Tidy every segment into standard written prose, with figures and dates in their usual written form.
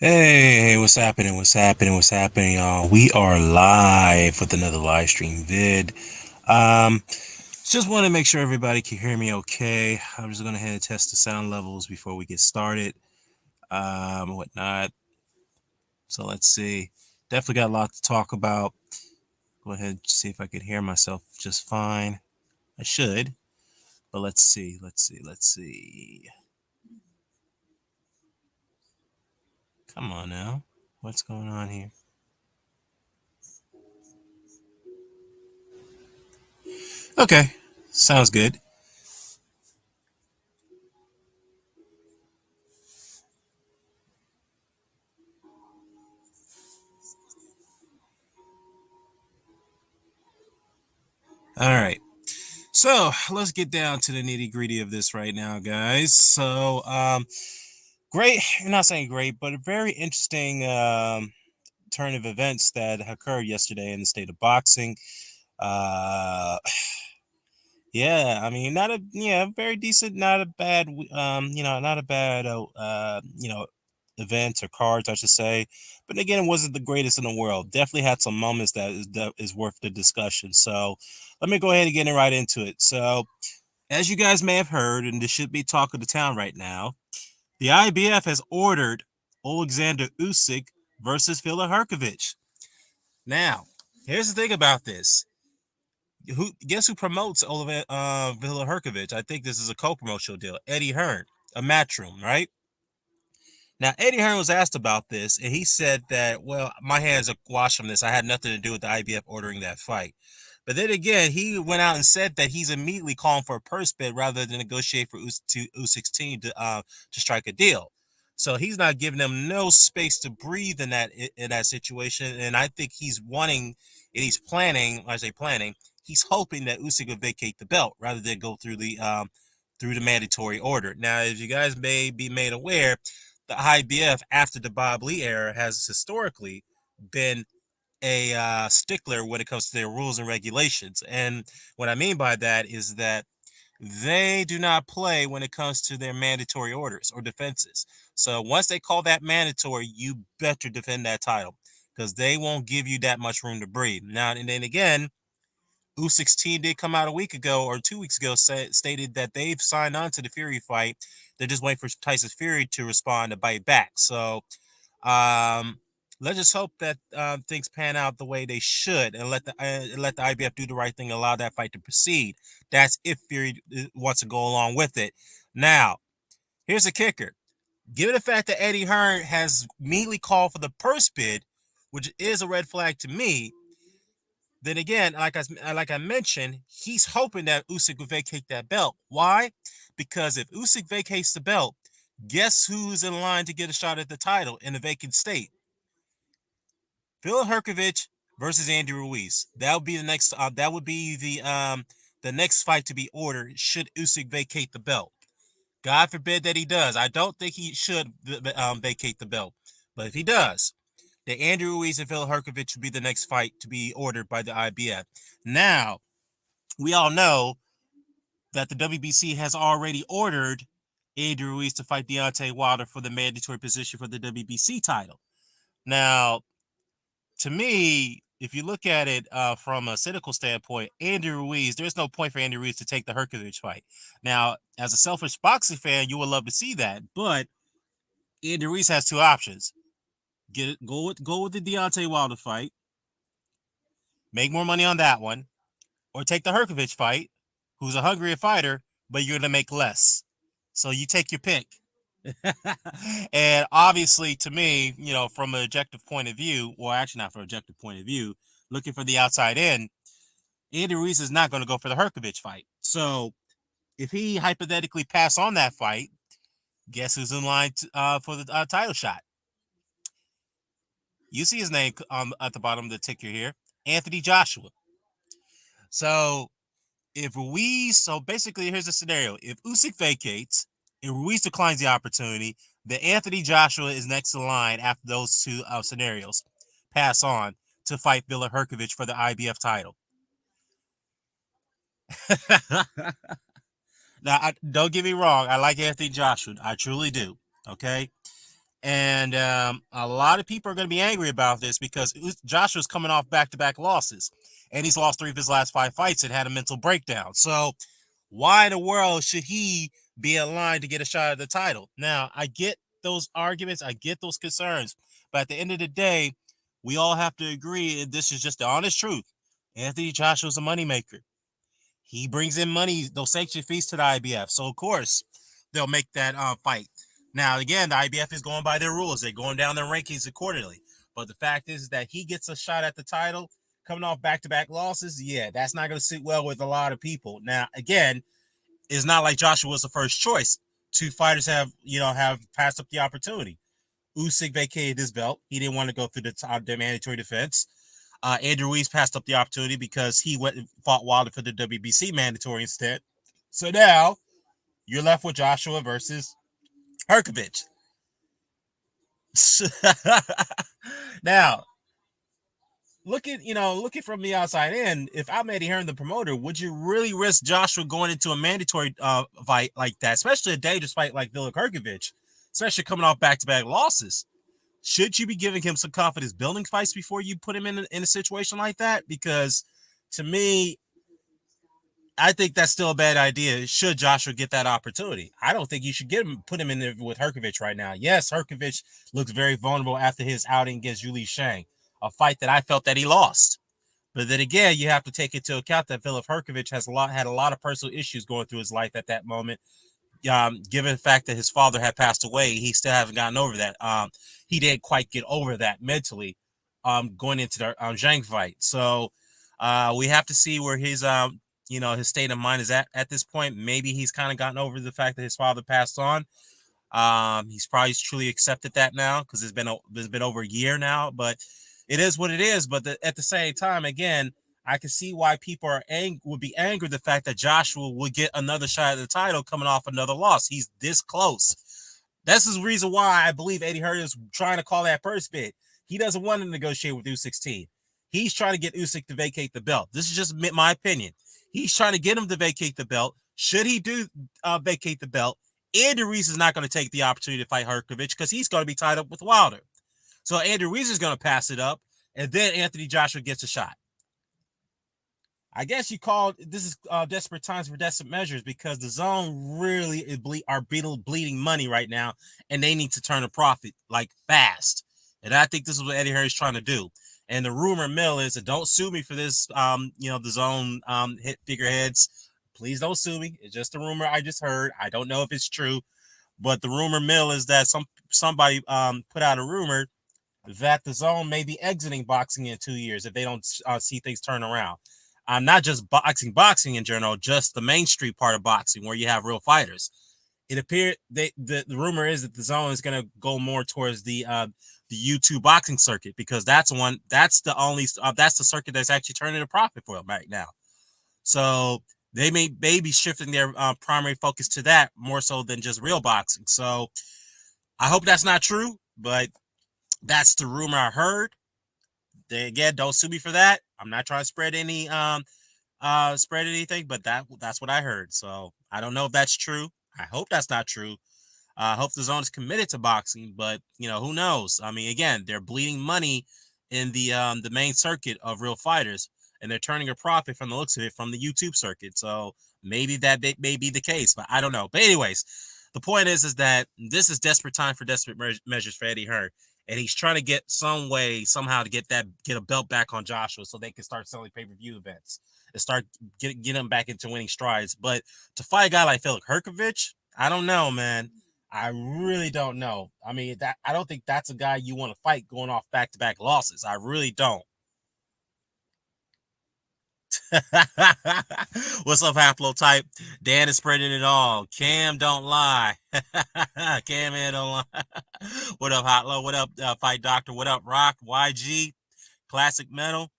Hey, what's happening? What's happening? What's happening, y'all? We are live with another live stream vid. Um, just want to make sure everybody can hear me okay. I'm just gonna ahead and test the sound levels before we get started. Whatnot. So let's see. Definitely got a lot to talk about. Go ahead and see if I can hear myself just fine. I should, but let's see. Let's see. Come on now. What's going on here? Okay, sounds good. All right. So let's get down to the nitty gritty of this right now, guys. So, great, I'm not saying great, but a very interesting turn of events that occurred yesterday in the state of boxing. Uh, yeah, I mean, not a, yeah, very decent, not a bad, not a bad, event or cards, I should say. But again, it wasn't the greatest in the world. Definitely had some moments that is worth the discussion. So let me go ahead and get right into it. So, as you guys may have heard, and this should be talk of the town right now, the IBF has ordered Alexander Usyk versus FILIP Hrgovic. Now, here's the thing about this. Guess who promotes FILIP Hrgovic? I think this is a co-promotional deal. Eddie Hearn, a Matchroom, right? Now, Eddie Hearn was asked about this, and he said that, well, my hands are washed from this. I had nothing to do with the IBF ordering that fight. But then again, he went out and said that he's immediately calling for a purse bid rather than negotiate for U16 to strike a deal. So he's not giving them no space to breathe in that situation. And I think he's wanting, and he's planning. When I say planning, he's hoping that Usyk will vacate the belt rather than go through the mandatory order. Now, as you guys may be made aware, the IBF after the Bob Lee era has historically been a stickler when it comes to their rules and regulations. And what I mean by that is that they do not play when it comes to their mandatory orders or defenses. So once they call that mandatory, you better defend that title because they won't give you that much room to breathe. Now, and then again, U16 did come out a week ago or 2 weeks ago, stated that they've signed on to the Fury fight. They're just waiting for Tyson Fury to respond to bite back. So um, let's just hope that things pan out the way they should, and let the IBF do the right thing, and allow that fight to proceed. That's if Fury wants to go along with it. Now, here's the kicker: given the fact that Eddie Hearn has immediately called for the purse bid, which is a red flag to me. Then again, like I mentioned, he's hoping that Usyk will vacate that belt. Why? Because if Usyk vacates the belt, guess who's in line to get a shot at the title in the vacant state? Phil Hrgovic versus Andy Ruiz. That would be the next. That would be the next fight to be ordered should Usyk vacate the belt. God forbid that he does. I don't think he should vacate the belt, but if he does, then Andrew Ruiz and Phil Hrgovic would be the next fight to be ordered by the IBF. Now, we all know that the WBC has already ordered Andrew Ruiz to fight Deontay Wilder for the mandatory position for the WBC title. Now, to me, if you look at it from a cynical standpoint, Andy Ruiz, there's no point for Andy Ruiz to take the Hrgovic fight. Now, as a selfish boxing fan, you would love to see that, but Andy Ruiz has two options: go with the Deontay Wilder fight, make more money on that one, or take the Hrgovic fight, who's a hungrier fighter, but you're gonna make less. So you take your pick. And obviously, to me, from an objective point of view, or actually not from an objective point of view, looking for the outside in, Andy Ruiz is not going to go for the Hrgovic fight. So if he hypothetically pass on that fight, guess who's in line for the title shot? You see his name at the bottom of the ticker here, Anthony Joshua. So so basically, here's the scenario: if Usyk vacates and Ruiz declines the opportunity, then Anthony Joshua is next in line after those two scenarios pass on to fight Villa Hrgovic for the IBF title. Now, don't get me wrong. I like Anthony Joshua. I truly do. Okay. And a lot of people are going to be angry about this because Joshua's coming off back-to-back losses, and he's lost 3 of his last 5 fights and had a mental breakdown. So why in the world should he be in line to get a shot at the title? Now, I get those arguments, I get those concerns, but at the end of the day, we all have to agree, and this is just the honest truth. Anthony Joshua's a moneymaker. He brings in money, those sanction fees to the IBF. So, of course, they'll make that fight. Now, again, the IBF is going by their rules. They're going down their rankings accordingly. But the fact is that he gets a shot at the title coming off back-to-back losses. Yeah, that's not going to sit well with a lot of people. Now, again, it's not like Joshua was the first choice. 2 fighters have passed up the opportunity. Usyk vacated his belt. He didn't want to go through the mandatory defense. Andrew Ruiz passed up the opportunity because he went and fought Wilder for the WBC mandatory instead. So now you're left with Joshua versus Hrgovic. Now, looking from the outside in, if I'm Eddie Hearn, the promoter, would you really risk Joshua going into a mandatory fight like that, especially a dangerous fight like FILIP Hrgovic, especially coming off back-to-back losses? Should you be giving him some confidence building fights before you put him in a situation like that? Because to me, I think that's still a bad idea. Should Joshua get that opportunity? I don't think you should put him in there with Hrgovic right now. Yes, Hrgovic looks very vulnerable after his outing against Yuli Shang, a fight that I felt that he lost. But then again, you have to take into account that FILIP Hrgovic had a lot of personal issues going through his life at that moment. Given the fact that his father had passed away, he still hasn't gotten over that. He didn't quite get over that mentally going into the Zhang fight. So we have to see where his his state of mind is at this point. Maybe he's kind of gotten over the fact that his father passed on. He's probably truly accepted that now because it's been over a year now. But it is what it is. But at the same time, again, I can see why people would be angry at the fact that Joshua would get another shot at the title coming off another loss. He's this close. That's the reason why I believe Eddie Hearn is trying to call that purse bid. He doesn't want to negotiate with U16. He's trying to get Usyk to vacate the belt. This is just my opinion. He's trying to get him to vacate the belt. Should he do vacate the belt, Andrew Ruiz is not going to take the opportunity to fight Hrgovic because he's going to be tied up with Wilder. So Andrew Ruiz is going to pass it up, and then Anthony Joshua gets a shot. I guess you call this is desperate times for desperate measures because the zone really are bleeding money right now, and they need to turn a profit like fast. And I think this is what Eddie Hearn is trying to do. And the rumor mill is that don't sue me for this. The zone hit figureheads. Please don't sue me. It's just a rumor I just heard. I don't know if it's true, but the rumor mill is that somebody put out a rumor that the zone may be exiting boxing in 2 years if they don't see things turn around. Not just boxing in general, just the Main Street part of boxing where you have real fighters. It appeared the rumor is that the zone is going to go more towards the YouTube boxing circuit because that's the circuit that's actually turning a profit for them right now. So they may be shifting their primary focus to that more so than just real boxing. So I hope that's not true, but that's the rumor I heard. Again, don't sue me for that. I'm not trying to spread anything, but that's what I heard. So I don't know if that's true. I hope that's not true. I hope the zone is committed to boxing, but who knows? I mean, again, they're bleeding money in the main circuit of real fighters, and they're turning a profit from the looks of it from the YouTube circuit. So maybe that may be the case, but I don't know. But anyways, the point is that this is desperate time for desperate measures for Eddie Hearn. And he's trying to get somehow to get a belt back on Joshua so they can start selling pay-per-view events and start getting him back into winning strides. But to fight a guy like FILIP Hrgovic, I don't know, man. I really don't know. I mean, I don't think that's a guy you want to fight going off back-to-back losses. I really don't. What's up, Haplotype? Dan is spreading it all. Cam don't lie. Cam man don't lie. What up, Hotlo? What up, Fight Doctor? What up, Rock? YG? Classic Metal?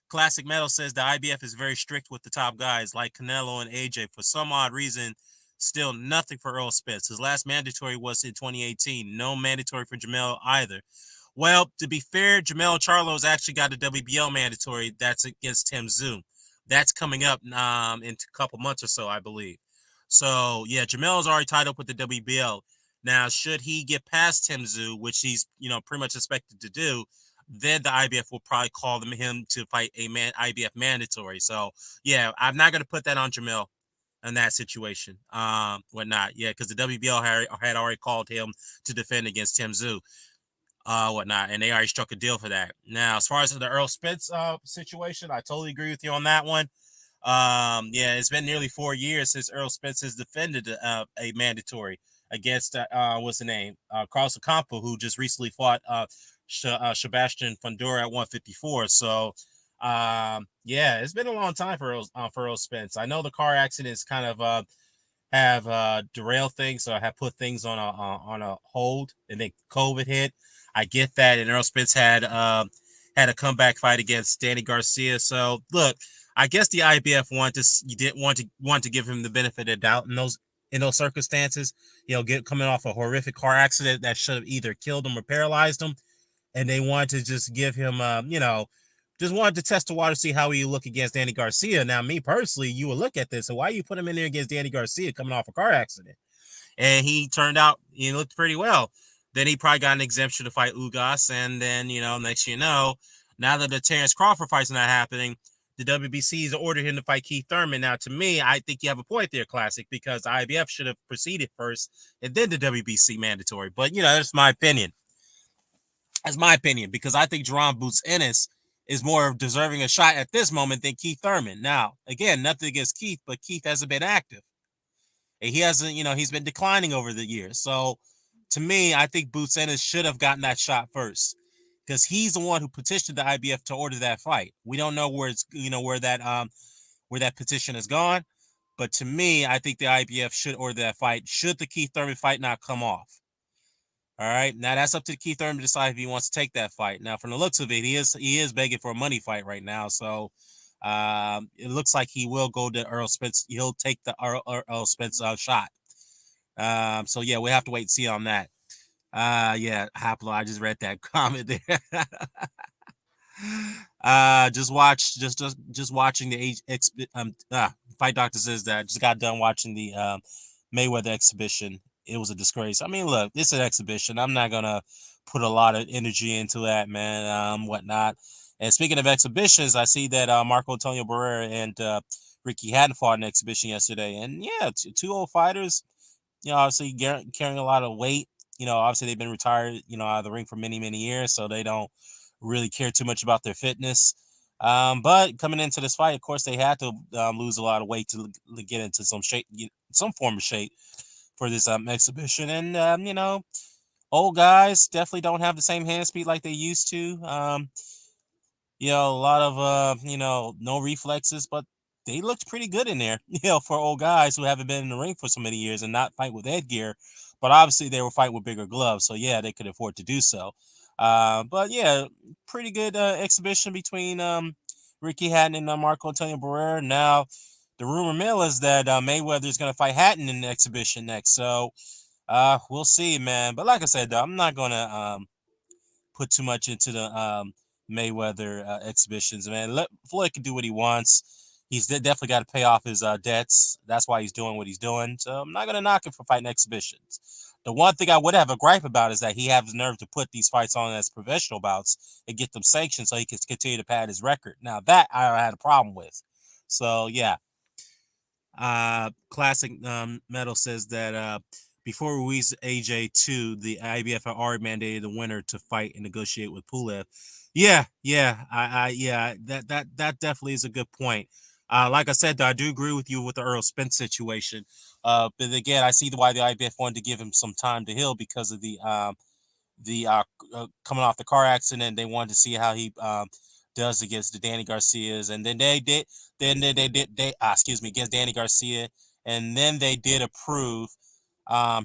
Classic Metal says the IBF is very strict with the top guys like Canelo and AJ. For some odd reason, still nothing for Earl Spence. His last mandatory was in 2018. No mandatory for Jamel either. Well, to be fair, Jamel Charlo's actually got a WBO mandatory that's against Tim Tszyu. That's coming up in a couple months or so, I believe. So, yeah, Jamel's already tied up with the WBO. Now, should he get past Tim Tszyu, which he's pretty much expected to do, then the IBF will probably call him to fight a IBF mandatory. So yeah, I'm not gonna put that on Jamil in that situation. Whatnot. Yeah, because the WBO had already called him to defend against Tim Tszyu. Whatnot, and they already struck a deal for that. Now, as far as the Errol Spence situation, I totally agree with you on that one. Yeah, it's been nearly 4 years since Errol Spence has defended a mandatory against what's the name, Carlos Ocampo, who just recently fought Sebastian Fundora at 154. So, yeah, it's been a long time for Errol Spence. I know the car accidents kind of have derailed things, so I have put things on a hold, and then COVID hit. I get that, and Errol Spence had a comeback fight against Danny Garcia. So look, I guess the IBF didn't want to give him the benefit of the doubt in those circumstances. Coming off a horrific car accident that should have either killed him or paralyzed him, and they wanted to just give him, just wanted to test the water, see how he look against Danny Garcia. Now, me personally, you would look at this, so why you put him in there against Danny Garcia coming off a car accident? And he turned out, he looked pretty well. Then he probably got an exemption to fight Ugas, and then, next now that the Terrence Crawford fight's not happening, the WBC's ordered him to fight Keith Thurman. Now, to me, I think you have a point there, Classic, because the IBF should have proceeded first, and then the WBC mandatory. But, that's my opinion. That's my opinion, because I think Jerome Boots Ennis is more deserving a shot at this moment than Keith Thurman. Now, again, nothing against Keith, but Keith hasn't been active. And he hasn't, he's been declining over the years. So, to me, I think Boots Ennis should have gotten that shot first, because he's the one who petitioned the IBF to order that fight. We don't know where it's, where that petition has gone, but to me, I think the IBF should order that fight. Should the Keith Thurman fight not come off? All right, now that's up to Keith Thurman to decide if he wants to take that fight. Now, from the looks of it, he is begging for a money fight right now, so it looks like he will go to Errol Spence. He'll take the Errol Spence shot. So yeah, we have to wait and see on that. Yeah, Haplo, I just read that comment there. Just watching the Fight Doctor says that just got done watching the Mayweather exhibition. It was a disgrace. I mean, look, it's an exhibition. I'm not gonna put a lot of energy into that, man. Whatnot. And speaking of exhibitions, I see that Marco Antonio Barrera and Ricky Hatton fought an exhibition yesterday, and yeah, two old fighters. Obviously carrying a lot of weight. Obviously they've been retired, out of the ring for many, many years, so they don't really care too much about their fitness. But coming into this fight, of course, they had to lose a lot of weight to get into some shape, some form of shape for this exhibition. And old guys definitely don't have the same hand speed like they used to. A lot of no reflexes, but they looked pretty good in there, for old guys who haven't been in the ring for so many years and not fight with headgear. But obviously they were fighting with bigger gloves, so yeah, they could afford to do so. But yeah, pretty good exhibition between Ricky Hatton and Marco Antonio Barrera. Now, the rumor mill is that Mayweather is going to fight Hatton in the exhibition next, so we'll see, man. But like I said, I'm not going to put too much into the Mayweather exhibitions, man. Let Floyd can do what he wants. He's definitely got to pay off his debts. That's why he's doing what he's doing. So I'm not going to knock him for fighting exhibitions. The one thing I would have a gripe about is that he has the nerve to put these fights on as professional bouts and get them sanctioned so he can continue to pad his record. Now, that I had a problem with. So, yeah. Classic Metal says that before Ruiz AJ2, the IBF had already mandated the winner to fight and negotiate with Pulev. Yeah, that definitely is a good point. Like I said, I do agree with you with the Errol Spence situation. But again, I see why the IBF wanted to give him some time to heal because of the coming off the car accident. They wanted to see how he does against the Danny Garcias, and then they did against Danny Garcia, and then they did approve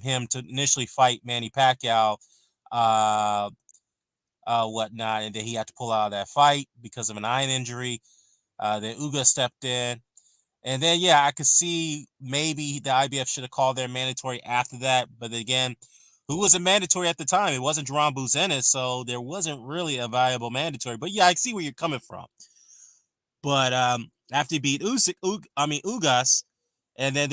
him to initially fight Manny Pacquiao, whatnot, and then he had to pull out of that fight because of an eye injury. Then Uga stepped in, and then yeah, I could see maybe the IBF should have called their mandatory after that, but again, who was a mandatory at the time? It wasn't Jerome Boots Ennis, so there wasn't really a viable mandatory. But yeah, I see where you're coming from. But after he beat Ugas, and then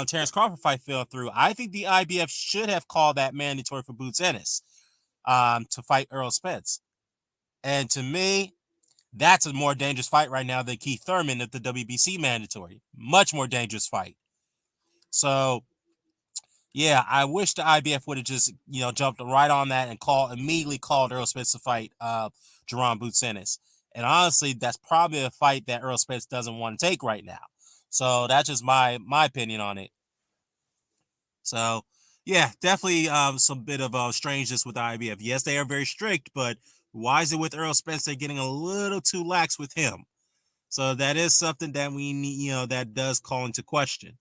Terrence Crawford fight fell through, I think the IBF should have called that mandatory for Boots Ennis to fight Errol Spence. And to me, that's a more dangerous fight right now than Keith Thurman at the WBC mandatory. Much more dangerous fight. So, yeah, I wish the IBF would have just, jumped right on that and immediately called Errol Spence to fight Jerron Boots Ennis. And honestly, that's probably a fight that Errol Spence doesn't want to take right now. So that's just my opinion on it. So, yeah, definitely some bit of strangeness with the IBF. Yes, they are very strict, but why is it with Errol Spence they're getting a little too lax with him? So that is something that we need, that does call into question.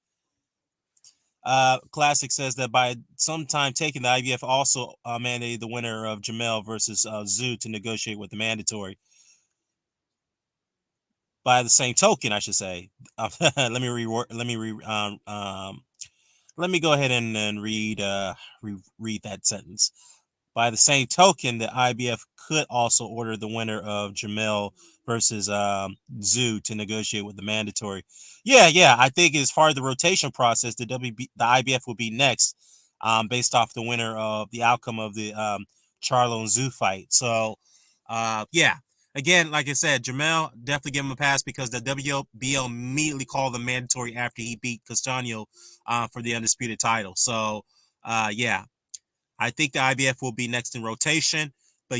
Classic says that by some time taken, the IBF also mandated the winner of Jamel versus Zoo to negotiate with the mandatory. By the same token, I should say. Let me go ahead and read that sentence. By the same token, the IBF could also order the winner of Jamel versus Zoo to negotiate with the mandatory. Yeah. I think as far as the rotation process, the IBF will be next, based off the winner of the outcome of the Charlo and Zoo fight. So, yeah. Again, like I said, Jamel, definitely give him a pass because the WBO immediately called the mandatory after he beat Castaño for the undisputed title. So, yeah. I think the IBF will be next in rotation, but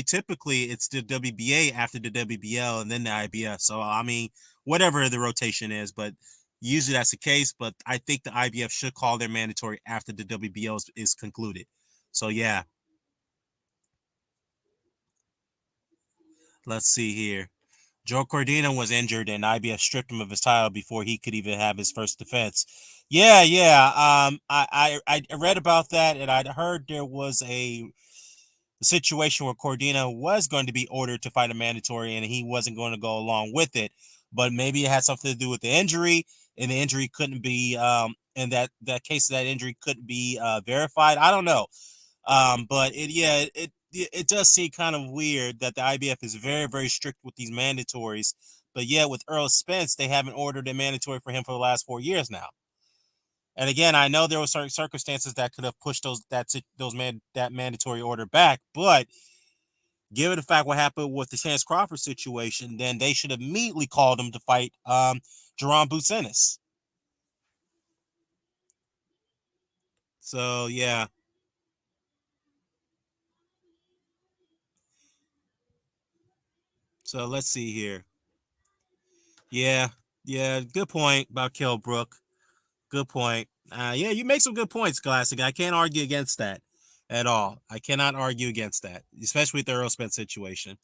typically, it's the WBA after the WBL and then the IBF. So, I mean, whatever the rotation is, but usually that's the case. But I think the IBF should call their mandatory after the WBO is concluded. So, yeah. Let's see here. Joe Cordina was injured and IBF stripped him of his title before he could even have his first defense. Yeah. I read about that and I'd heard there was a situation where Cordina was going to be ordered to fight a mandatory and he wasn't going to go along with it. But maybe it had something to do with the injury, and the injury couldn't be and that case of that injury couldn't be verified. I don't know. But it does seem kind of weird that the IBF is very, very strict with these mandatories. But yeah, with Errol Spence, they haven't ordered a mandatory for him for the last 4 years now. And again, I know there were certain circumstances that could have pushed that mandatory order back. But given the fact what happened with the Terrence Crawford situation, then they should have immediately called him to fight Jerron Boots Ennis. So yeah. So let's see here. Yeah, good point about Kell Brook. Good point. Yeah, you make some good points, Classic. I can't argue against that at all. I cannot argue against that, especially with the Earl Spence situation.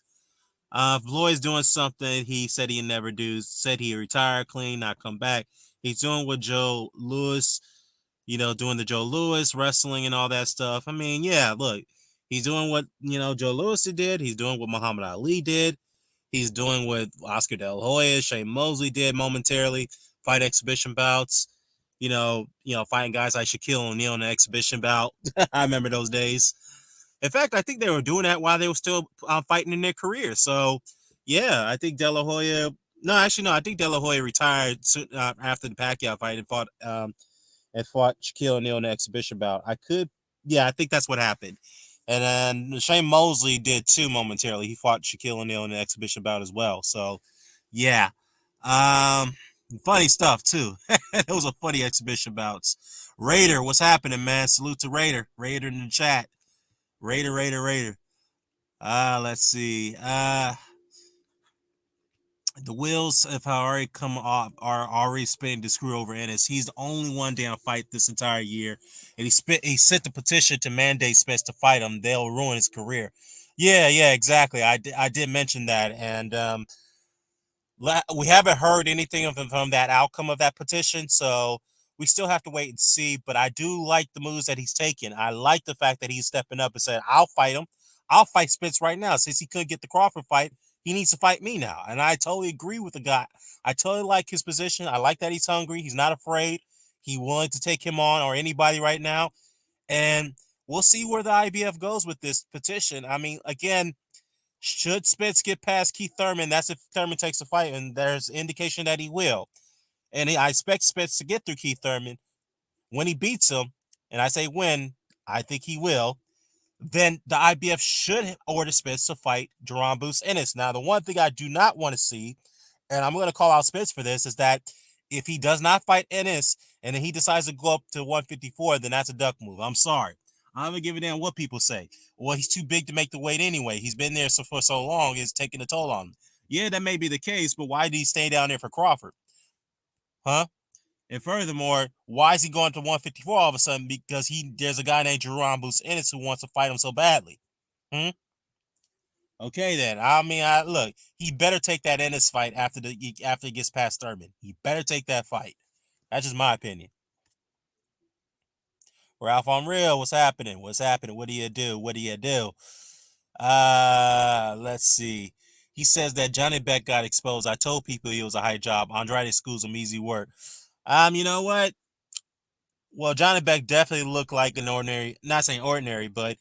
Floyd's doing something he said he'd never do. Said he'd retire clean, not come back. He's doing what Joe Louis, doing the Joe Louis wrestling and all that stuff. I mean, yeah, look, he's doing what, Joe Louis did. He's doing what Muhammad Ali did. He's doing what Oscar De La Hoya, Shane Mosley did momentarily, fight exhibition bouts. Fighting guys like Shaquille O'Neal in an exhibition bout. I remember those days. In fact, I think they were doing that while they were still fighting in their career. So, yeah, I think De La Hoya. No, actually, no. I think De La Hoya retired soon, after the Pacquiao fight and fought Shaquille O'Neal in an exhibition bout. I think that's what happened. And then Shane Mosley did too momentarily. He fought Shaquille O'Neal in an exhibition bout as well. So, yeah. Funny stuff, too. Those are funny exhibition bouts. Raider, what's happening, man? Salute to Raider. Raider in the chat. Raider. Let's see. The wheels have already come off, are already spinning to screw over Ennis. He's the only one down fight this entire year. And he sent the petition to mandate Spence to fight him. They'll ruin his career. Yeah, exactly. I did mention that. And we haven't heard anything from that outcome of that petition, so we still have to wait and see. But I do like the moves that he's taking. I like the fact that he's stepping up and said, I'll fight him. I'll fight Spence right now. Since he couldn't get the Crawford fight, he needs to fight me now. And I totally agree with the guy. I totally like his position. I like that he's hungry. He's not afraid. He willing to take him on or anybody right now. And we'll see where the IBF goes with this petition. I mean, again, should Spence get past Keith Thurman, that's if Thurman takes the fight, and there's indication that he will. And I expect Spence to get through Keith Thurman. when he beats him, and I say when, I think he will, then the IBF should order Spence to fight Jaron Bruce Ennis. Now, the one thing I do not want to see, and I'm going to call out Spence for this, is that if he does not fight Ennis and then he decides to go up to 154, then that's a duck move. I'm sorry. I'm going to give a damn what people say. Well, he's too big to make the weight anyway. He's been there for so long, it's taking a toll on him. Yeah, that may be the case, but why did he stay down there for Crawford? Huh? And furthermore, why is he going to 154 all of a sudden? Because there's a guy named Jaron Bruce Ennis who wants to fight him so badly. Okay, then. I mean, look, he better take that Ennis fight after he gets past Thurman. He better take that fight. That's just my opinion. Ralph on real, what's happening? What's happening? What do you do? What do you do? Let's see. He says that Johnny Beck got exposed. I told people he was a high job. Andrade schools him easy work. You know what? Well, Johnny Beck definitely looked like an ordinary, not saying ordinary, but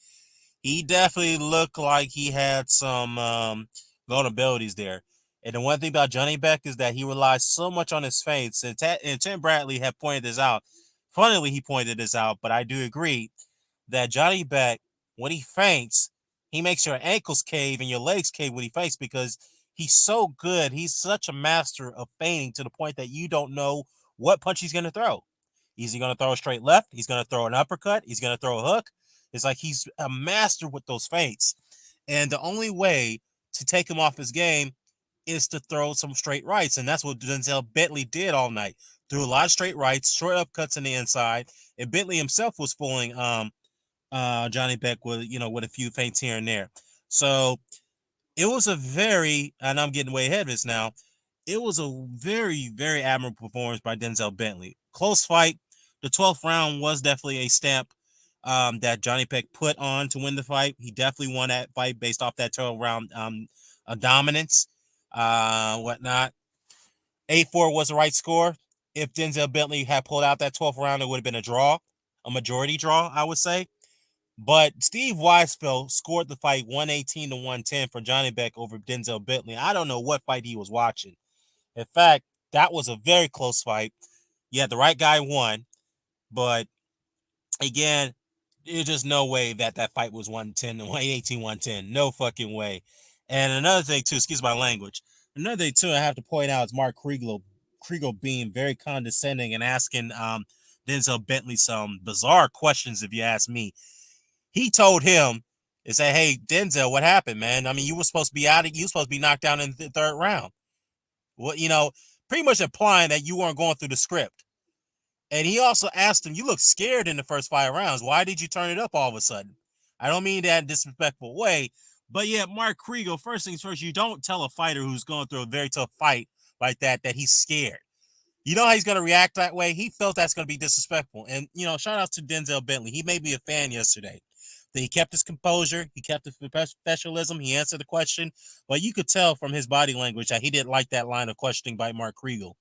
he definitely looked like he had some vulnerabilities there. And the one thing about Johnny Beck is that he relies so much on his feints. And Tim Bradley had pointed this out. Funnily, he pointed this out, but I do agree that Johnny Beck, when he feints, he makes your ankles cave and your legs cave when he feints because he's so good. He's such a master of feinting to the point that you don't know what punch he's going to throw. Is he going to throw a straight left? He's going to throw an uppercut. He's going to throw a hook. It's like he's a master with those feints. And the only way to take him off his game is to throw some straight rights. And that's what Janibek-Bentley did all night. Threw a lot of straight rights, short upcuts on the inside. And Bentley himself was fooling Johnny Beck with a few feints here and there. So it was a very, and I'm getting way ahead of this now, it was a very, very admirable performance by Janibek-Bentley. Close fight. The 12th round was definitely a stamp that Johnny Beck put on to win the fight. He definitely won that fight based off that 12 round dominance, whatnot. 8-4 was the right score. If Janibek-Bentley had pulled out that 12th round, it would have been a draw, a majority draw, I would say. But Steve Weisfeld scored the fight 118 to 110 for Johnny Beck over Janibek-Bentley. I don't know what fight he was watching. In fact, that was a very close fight. Yeah, the right guy won, but again, there's just no way that fight was 110, 118, 110. No fucking way. And another thing, too, excuse my language. Another thing, too, I have to point out is Mark Kriegel being very condescending and asking Janibek-Bentley some bizarre questions, if you ask me. He told him and said, hey, Denzel, what happened, man? I mean, you were supposed to be you were supposed to be knocked down in the third round. Well, pretty much implying that you weren't going through the script. And he also asked him, you look scared in the first 5 rounds. Why did you turn it up all of a sudden? I don't mean that in a disrespectful way, but yeah, Mark Kriegel, first things first, you don't tell a fighter who's going through a very tough fight like that he's scared. You know how he's going to react that way? He felt that's going to be disrespectful. And, shout out to Janibek-Bentley. He made me a fan yesterday. That he kept his composure. He kept his professionalism. He answered the question. But you could tell from his body language that he didn't like that line of questioning by Mark Kriegel.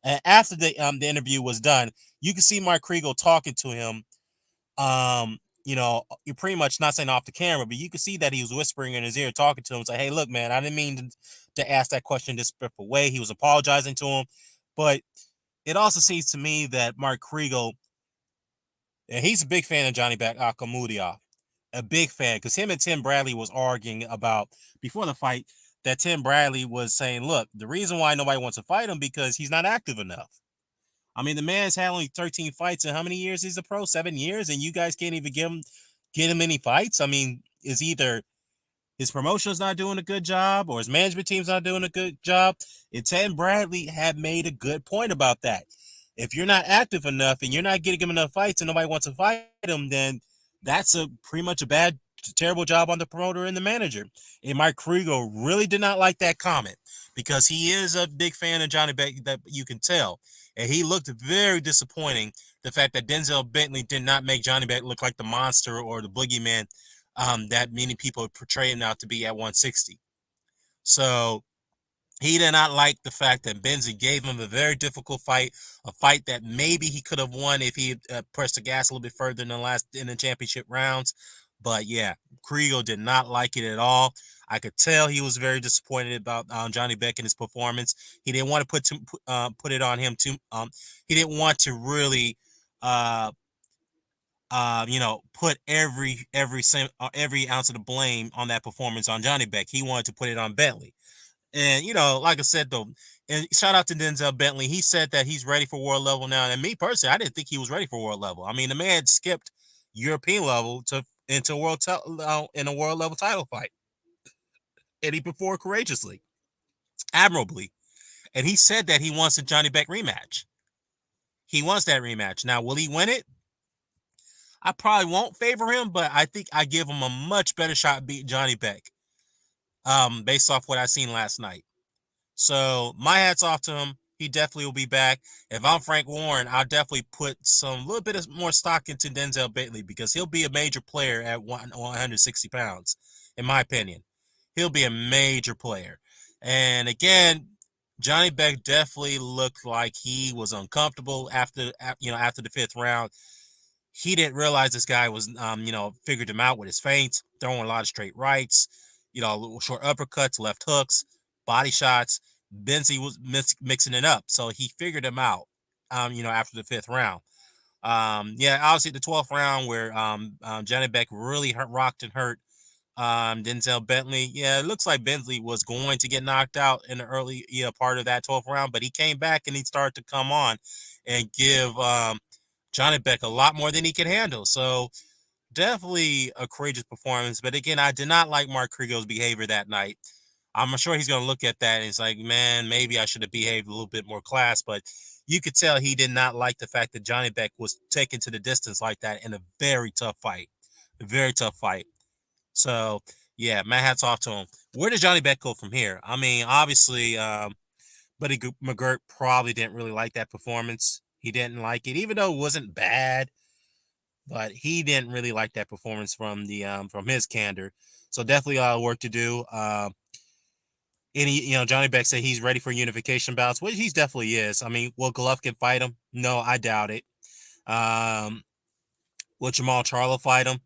And after the interview was done, you could see Mark Kriegel talking to him. You're pretty much not saying off the camera, but you could see that he was whispering in his ear, talking to him, say, hey, look, man, I didn't mean to ask that question this disrespectful way. He was apologizing to him. But it also seems to me that Mark Kriegel, and he's a big fan of Johnny Akhmadiev, a big fan, because him and Tim Bradley was arguing about, before the fight, that Tim Bradley was saying, look, the reason why nobody wants to fight him because he's not active enough. I mean, the man's had only 13 fights in how many years he's a pro? 7 years, and you guys can't even get him any fights? I mean, is either his promotion's not doing a good job or his management team's not doing a good job? And Tim Bradley had made a good point about that. If you're not active enough and you're not getting him enough fights and nobody wants to fight him, then that's pretty much a terrible job on the promoter and the manager. And Mike Kriegel really did not like that comment because he is a big fan of Johnny Beck, that you can tell. And he looked very disappointing, the fact that Janibek-Bentley did not make Johnny Beck look like the monster or the boogeyman that many people portray him out to be at 160. So he did not like the fact that Benzi gave him a very difficult fight, a fight that maybe he could have won if he had pressed the gas a little bit further in the championship rounds. But yeah, Kriegel did not like it at all. I could tell he was very disappointed about Johnny Beck and his performance. He didn't want to put it on him too. He didn't want to really uh, put every ounce of the blame on that performance on Johnny Beck. He wanted to put it on Bentley. And, like I said, though, and shout out to Denzel Bentley. He said that he's ready for world level now. And me personally, I didn't think he was ready for world level. I mean, the man skipped European level to into in a world level title fight. And he performed courageously, admirably. And he said that he wants a Johnny Beck rematch. He wants that rematch. Now, will he win it? I probably won't favor him, but I think I give him a much better shot beating Johnny Beck, based off what I seen last night. So my hat's off to him. He definitely will be back. If I'm Frank Warren, I'll definitely put some little bit of more stock into Denzel Bentley because he'll be a major player at 160 pounds, in my opinion. He'll be a major player. And again, Johnny Beck definitely looked like he was uncomfortable after the fifth round. He didn't realize this guy was, figured him out with his feints, throwing a lot of straight rights, little short uppercuts, left hooks, body shots. Benzie was mixing it up, so he figured him out, after the fifth round. Obviously the 12th round where Johnny Beck really rocked and hurt Denzel Bentley. Yeah, it looks like Bentley was going to get knocked out in the early part of that 12th round, but he came back and he started to come on and give Johnny Beck a lot more than he could handle. So definitely a courageous performance. But again, I did not like Mark Krigo's behavior that night. I'm sure he's going to look at that and it's like, man, maybe I should have behaved a little bit more class. But you could tell he did not like the fact that Johnny Beck was taken to the distance like that in a very tough fight. A very tough fight. So, yeah, my hat's off to him. Where does Johnny Beck go from here? I mean, obviously, Buddy McGirt probably didn't really like that performance. He didn't like it, even though it wasn't bad, but he didn't really like that performance from his candor. So definitely a lot of work to do. Johnny Beck said he's ready for unification bouts, which he definitely is. I mean, will Golovkin fight him? No, I doubt it. Will Jamal Charlo fight him?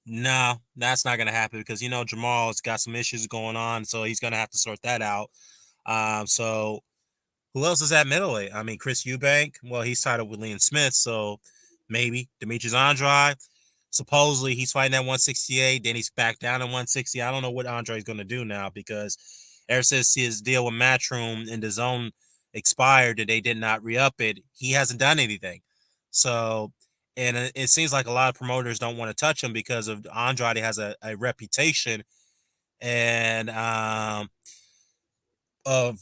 No, that's not gonna happen because Jamal's got some issues going on, so he's gonna have to sort that out. So who else is at middleweight? I mean, Chris Eubank. Well, he's tied up with Liam Smith, so maybe Demetrius Andrade. Supposedly he's fighting at 168, then he's back down at 160. I don't know what Andre's going to do now because ever since his deal with Matchroom and the zone expired and they did not re-up it, he hasn't done anything. So, and it seems like a lot of promoters don't want to touch him because of Andrade has a reputation and of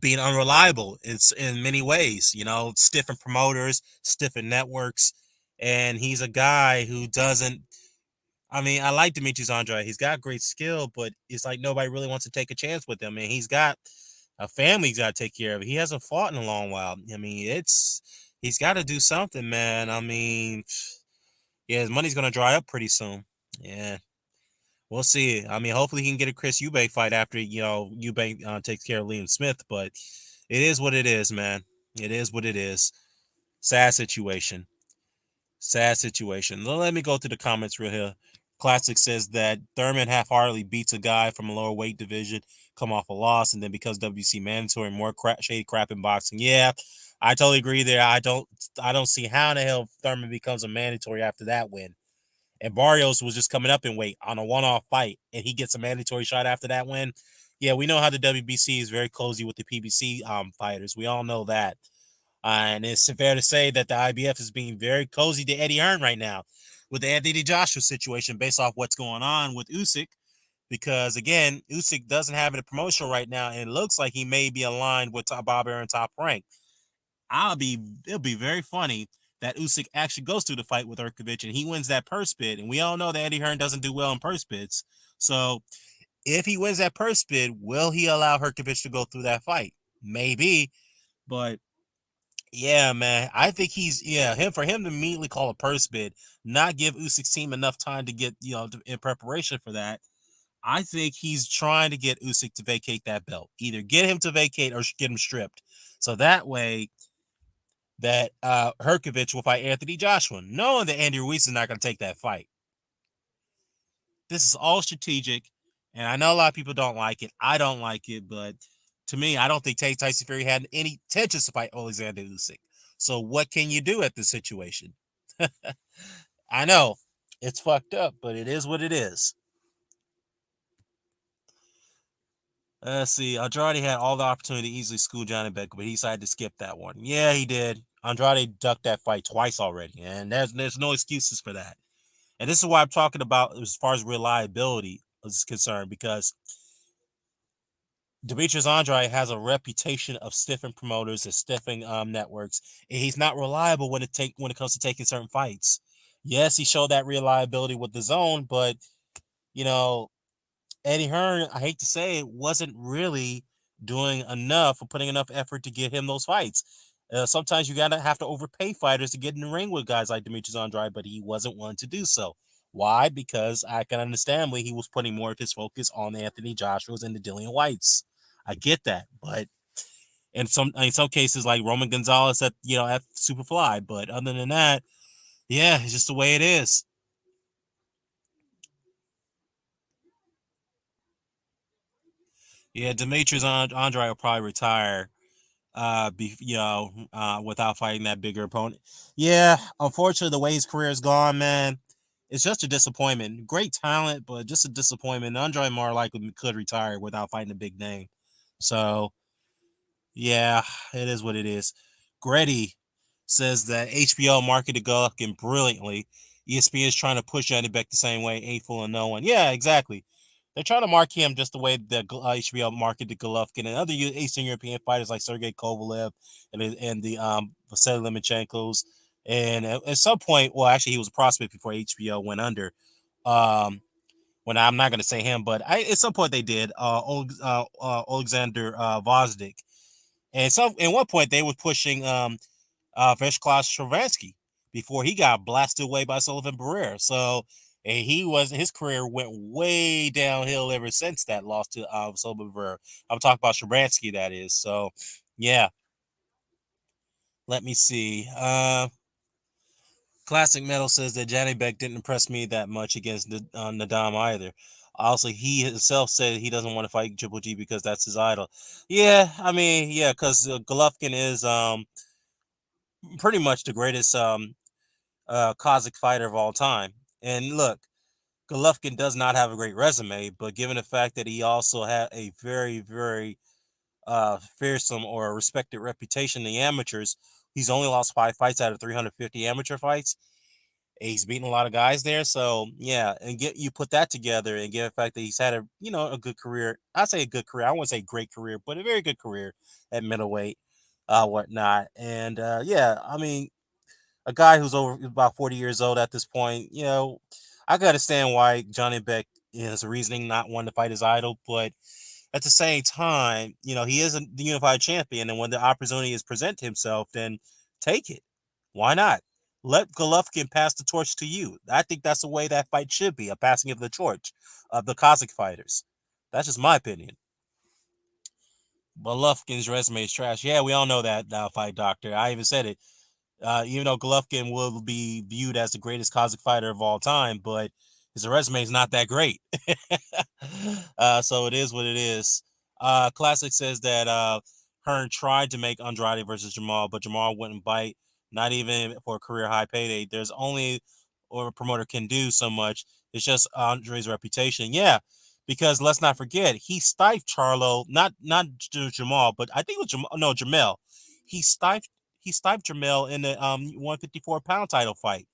being unreliable. It's in many ways, stiffing promoters, stiffing networks, and he's a guy who doesn't. I mean, I like Demetrius Andrade. He's got great skill, but it's like nobody really wants to take a chance with him. And he's got a family he's got to take care of. He hasn't fought in a long while. I mean, he's got to do something, man. I mean, yeah, his money's gonna dry up pretty soon. Yeah. We'll see. I mean, hopefully he can get a Chris Eubank fight after Eubank takes care of Liam Smith. But it is what it is, man. It is what it is. Sad situation. Sad situation. Let me go to the comments real here. Classic says that Thurman half-heartedly beats a guy from a lower weight division, come off a loss, and then because WC mandatory, more shady crap in boxing. Yeah, I totally agree there. I don't see how in the hell Thurman becomes a mandatory after that win. And Barrios was just coming up in weight on a one-off fight, and he gets a mandatory shot after that win. Yeah, we know how the WBC is very cozy with the PBC fighters. We all know that. And it's fair to say that the IBF is being very cozy to Eddie Hearn right now with the Anthony Joshua situation based off what's going on with Usyk. Because, again, Usyk doesn't have a promotion right now, and it looks like he may be aligned with Bob Arum Top Rank. It'll be very funny that Usyk actually goes through the fight with Hrgovic and he wins that purse bid. And we all know that Eddie Hearn doesn't do well in purse bids. So if he wins that purse bid, will he allow Hrgovic to go through that fight? Maybe. But yeah, man, I think for him to immediately call a purse bid, not give Usyk's team enough time to get, in preparation for that. I think he's trying to get Usyk to vacate that belt. Either get him to vacate or get him stripped. So that way that Hrgovic will fight Anthony Joshua, knowing that Andy Ruiz is not going to take that fight. This is all strategic, and I know a lot of people don't like it. I don't like it, but to me, I don't think Tyson Fury had any intentions to fight Alexander Usyk. So what can you do at this situation? I know it's fucked up, but it is what it is. Let's see. Andrade had all the opportunity to easily school Johnny Beck, but he decided to skip that one. Yeah, he did. Andrade ducked that fight twice already, and there's no excuses for that. And this is why I'm talking about as far as reliability is concerned, because Demetrius Andrade has a reputation of stiffing promoters and stiffing networks, and he's not reliable when it comes to taking certain fights. Yes, he showed that reliability with the zone, but you know, Eddie Hearn, I hate to say it, wasn't really doing enough or putting enough effort to get him those fights. Sometimes you gotta have to overpay fighters to get in the ring with guys like Demetrius Andrade, but he wasn't willing to do so. Why? Because I can understand why he was putting more of his focus on the Anthony Joshua's and the Dillian Whites. I get that, but in some cases, like Roman Gonzalez at Superfly. But other than that, yeah, it's just the way it is. Yeah, Demetrius Andrade will probably retire without fighting that bigger opponent. Yeah, unfortunately, the way his career has gone, man, it's just a disappointment. Great talent, but just a disappointment. Andre more likely could retire without fighting a big name. So, yeah, it is what it is. Gretty says that HBO marketed Golovkin brilliantly. ESPN is trying to push Janibek the same way, ain't fooling no one. Yeah, exactly. They're trying to mark him just the way that HBO marketed Golovkin and other Eastern European fighters like Sergey Kovalev and the Vasily Lomachenko's. And at some point, well, actually, he was a prospect before HBO went under. Um, when I'm not going to say him, but at some point they did. Alexander Vozdik, and so at one point they were pushing Vyacheslav Stravinsky before he got blasted away by Sullivan Barrera. So and his career went way downhill ever since that loss to Sullivan Barrera. I'm talking about Stravinsky, that is. So yeah, let me see. Classic Metal says that Johnny Beck didn't impress me that much against Nadam either. Also, he himself said he doesn't want to fight Triple G because that's his idol. Yeah, I mean, yeah, because Golovkin is pretty much the greatest Kazakh fighter of all time. And look, Golovkin does not have a great resume, but given the fact that he also had a very, very fearsome or respected reputation in the amateurs, he's only lost 5 fights out of 350 amateur fights. He's beaten a lot of guys there, so yeah, and get you put that together and get the fact that he's had a good career. I say a good career. I wouldn't say great career, but a very good career at middleweight, whatnot. And yeah, I mean, a guy who's over about 40 years old at this point, I can understand why Johnny Beck has a reasoning not wanting to fight his idol, but at the same time, he is the unified champion, and when the opportunity is present himself, then take it. Why not? Let Golovkin pass the torch to you. I think that's the way that fight should be, a passing of the torch of the Kazakh fighters. That's just my opinion. Golovkin's resume is trash. Yeah, we all know that now, fight doctor. I even said it. Even though Golovkin will be viewed as the greatest Kazakh fighter of all time, but his resume is not that great. So it is what it is. Classic says that Hearn tried to make Andrade versus Jamal, but Jamal wouldn't bite, not even for a career high payday. There's only or a promoter can do so much. It's just Andre's reputation. Yeah, because let's not forget, he stifed Charlo, not Jamal, but I think it was Jamal, no, Jamel. He stifed he sniped Jamel in the 154-pound title fight.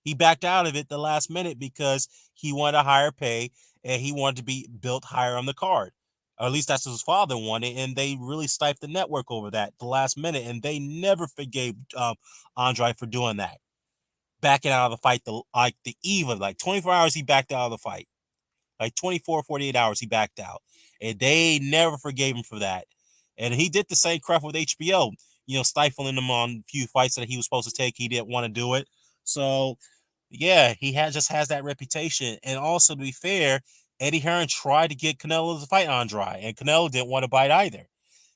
He backed out of it the last minute because he wanted a higher pay and he wanted to be built higher on the card. Or at least that's what his father wanted, and they really stifled the network over that the last minute, and they never forgave Andre for doing that. Backing out of the fight, the eve of 24 hours, he backed out of the fight. Like 24, 48 hours, he backed out. And they never forgave him for that. And he did the same crap with HBO, stifling him on a few fights that he was supposed to take. He didn't want to do it. So, yeah, just has that reputation. And also, to be fair, Eddie Hearn tried to get Canelo to fight Andrade, and Canelo didn't want to bite either.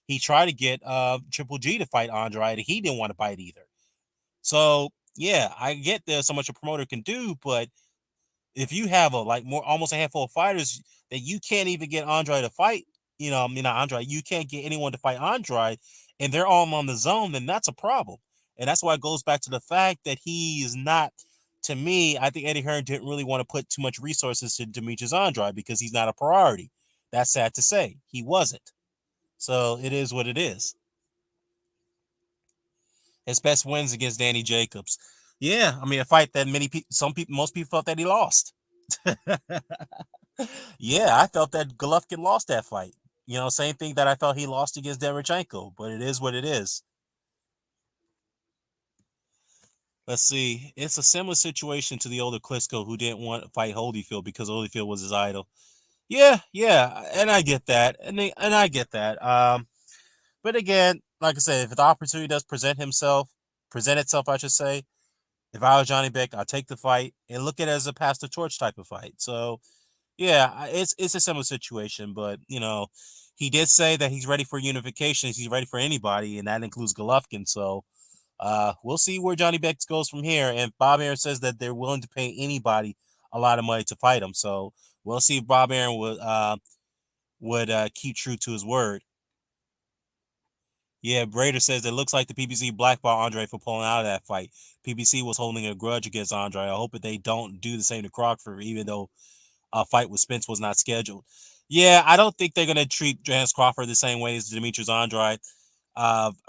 He tried to get Triple G to fight Andrade, and he didn't want to bite either. So, yeah, I get there's so much a promoter can do, but if you have almost a handful of fighters that you can't even get Andre to fight, not Andre, you can't get anyone to fight Andre, and they're all on the zone, then that's a problem. And that's why it goes back to the fact that he is not, to me, I think Eddie Hearn didn't really want to put too much resources to Demetrius Andrade because he's not a priority. That's sad to say. He wasn't. So it is what it is. His best wins against Danny Jacobs. Yeah, I mean a fight that most people felt that he lost. Yeah, I felt that Golovkin lost that fight. Same thing that I felt he lost against Derevchenko, but it is what it is. Let's see. It's a similar situation to the older Klitschko who didn't want to fight Holyfield because Holyfield was his idol. Yeah, yeah, and I get that, and I get that. But again, like I said, if the opportunity does present itself, I should say. If I was Johnny Beck, I'd take the fight and look at it as a pass the torch type of fight. So yeah, it's a similar situation, but he did say that he's ready for unification. He's ready for anybody, and that includes Golovkin. So we'll see where Johnny Beck goes from here. And Bob Arum says that they're willing to pay anybody a lot of money to fight him. So we'll see if Bob Arum would keep true to his word. Yeah, Brader says it looks like the PBC blackballed Andre for pulling out of that fight. PBC was holding a grudge against Andre. I hope that they don't do the same to Crockford, even though a fight with Spence was not scheduled. Yeah, I don't think they're going to treat Johannes Crawford the same way as Demetrius Andrade.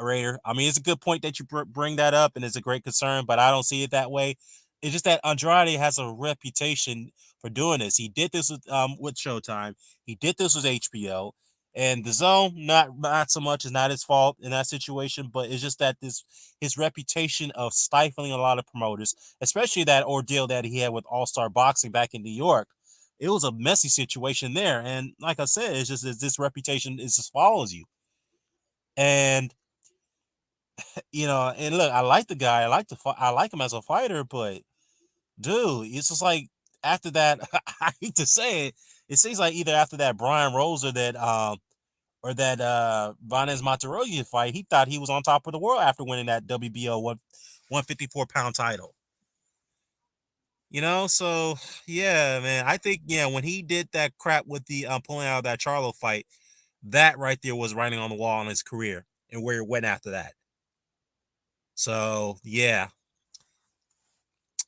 Raider. I mean, it's a good point that you bring that up, and it's a great concern, but I don't see it that way. It's just that Andrade has a reputation for doing this. He did this with Showtime. He did this with HBO, and the Zone. Not so much. It's not his fault in that situation, but it's just that his reputation of stifling a lot of promoters, especially that ordeal that he had with All Star Boxing back in New York. It was a messy situation there, and like I said, it's just this reputation just follows you. And and look, I like the guy. I like him as a fighter, but dude, it's just like after that, I hate to say it, it seems like either after that Brian Rose or that Vanez Monterosa fight, he thought he was on top of the world after winning that WBO 154-pound title. So yeah, man, I think when he did that crap with the pulling out of that Charlo fight, that right there was writing on the wall in his career and where it went after that. So yeah,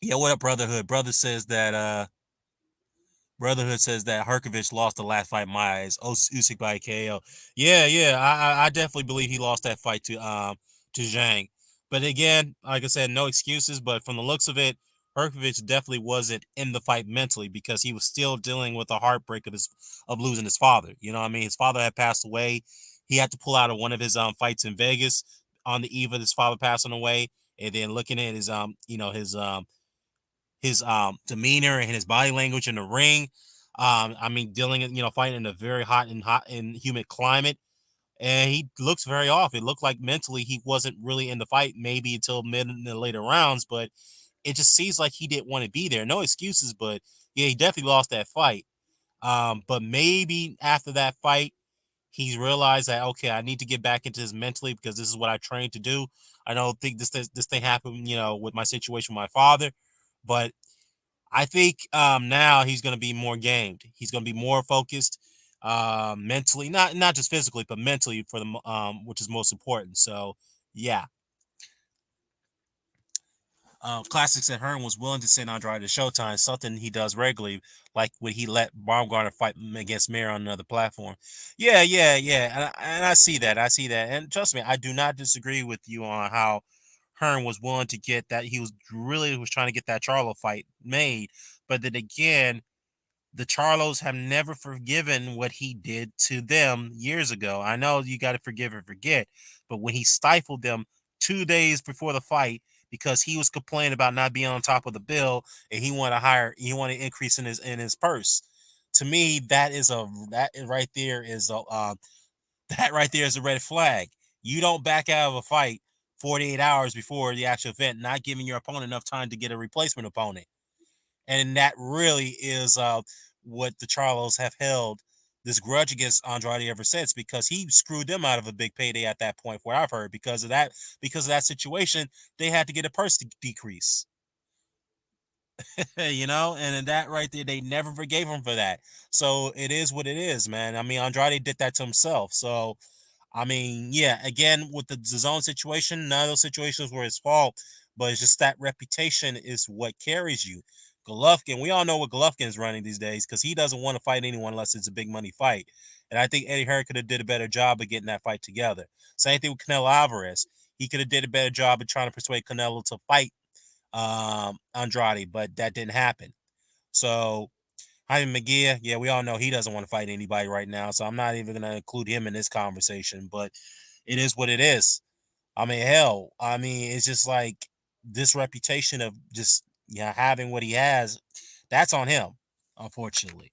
what up, Brotherhood? Brotherhood says that Hrgovic lost the last fight in my eyes. Usyk by KO. Yeah, yeah, I definitely believe he lost that fight to Zhang. But again, like I said, no excuses. But from the looks of it, Hrgovic definitely wasn't in the fight mentally because he was still dealing with the heartbreak of losing his father. You know what I mean? His father had passed away. He had to pull out of one of his fights in Vegas on the eve of his father passing away, and then looking at his demeanor and his body language in the ring. I mean, dealing, fighting in a very hot and humid climate, and he looks very off. It looked like mentally he wasn't really in the fight, maybe until mid in the later rounds, but it just seems like he didn't want to be there. No excuses, but yeah, he definitely lost that fight. But maybe after that fight, he's realized that okay, I need to get back into this mentally because this is what I trained to do. I don't think this thing happened, with my situation with my father, but I think now he's going to be more gamed. He's going to be more focused mentally, not just physically, but mentally for the which is most important. So yeah, Classic said Hearn was willing to send Andrade to Showtime, something he does regularly, like when he let Baumgartner fight against Mayer on another platform. Yeah, yeah, yeah, and I see that. I see that, and trust me, I do not disagree with you on how Hearn was willing to get that. He was trying to get that Charlo fight made, but then again, the Charlos have never forgiven what he did to them years ago. I know you got to forgive and forget, but when he stifled them 2 days before the fight because he was complaining about not being on top of the bill and he wanted an increase in his purse. To me, that right there is a that right there is a red flag. You don't back out of a fight 48 hours before the actual event, not giving your opponent enough time to get a replacement opponent. And that really is what the Charlos have held this grudge against Andrade ever since because he screwed them out of a big payday at that point. Where I've heard because of that situation, they had to get a purse decrease. And that right there, they never forgave him for that. So it is what it is, man. I mean, Andrade did that to himself. So I mean, yeah, again, with the zone situation, none of those situations were his fault, but it's just that reputation is what carries you. Golovkin, we all know what Golovkin's running these days because he doesn't want to fight anyone unless it's a big money fight. And I think Eddie Hearn could have did a better job of getting that fight together. Same thing with Canelo Alvarez. He could have did a better job of trying to persuade Canelo to fight Andrade, but that didn't happen. So Jaime McGee, yeah, we all know he doesn't want to fight anybody right now, so I'm not even going to include him in this conversation, but it is what it is. I mean, hell, I mean, it's just like this reputation of just having what he has, that's on him, unfortunately.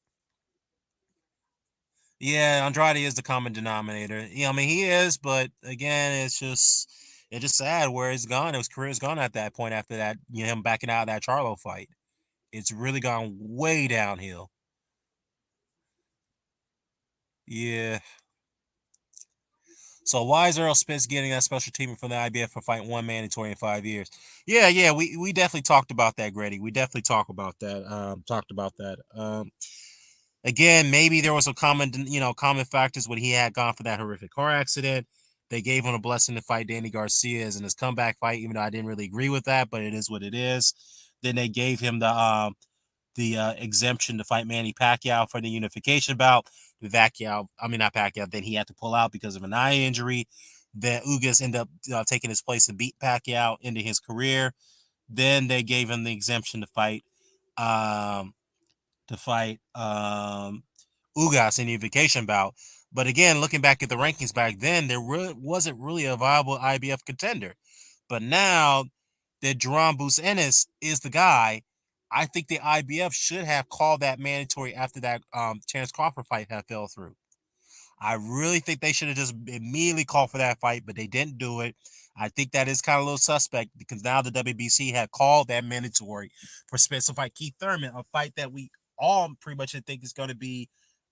Yeah, Andrade is the common denominator. Yeah, I mean he is, but again, it's just sad where it's gone. His career is gone at that point after that, him backing out of that Charlo fight. It's really gone way downhill. Yeah. So why is Earl Spence getting that special treatment from the IBF for fighting one mandatory in 5 years? Yeah, yeah, we definitely talked about that, Grady. We definitely talked about that. Again, maybe there was some common factors when he had gone for that horrific car accident. They gave him a blessing to fight Danny Garcia in his comeback fight, even though I didn't really agree with that, but it is what it is. Then they gave him the exemption to fight Manny Pacquiao for the unification bout. Pacquiao, I mean not Pacquiao, then he had to pull out because of an eye injury. Then Ugas ended up taking his place and beat Pacquiao into his career. Then they gave him the exemption um, to fight Ugas in the unification bout. But again, looking back at the rankings back then, there wasn't really a viable IBF contender. But now that Jerome Ennis is the guy, I think the IBF should have called that mandatory after that Terence Crawford fight had fell through. I really think they should have just immediately called for that fight, but they didn't do it. I think that is kind of a little suspect because now the WBC had called that mandatory for specified Keith Thurman, a fight that we all pretty much think is going to be,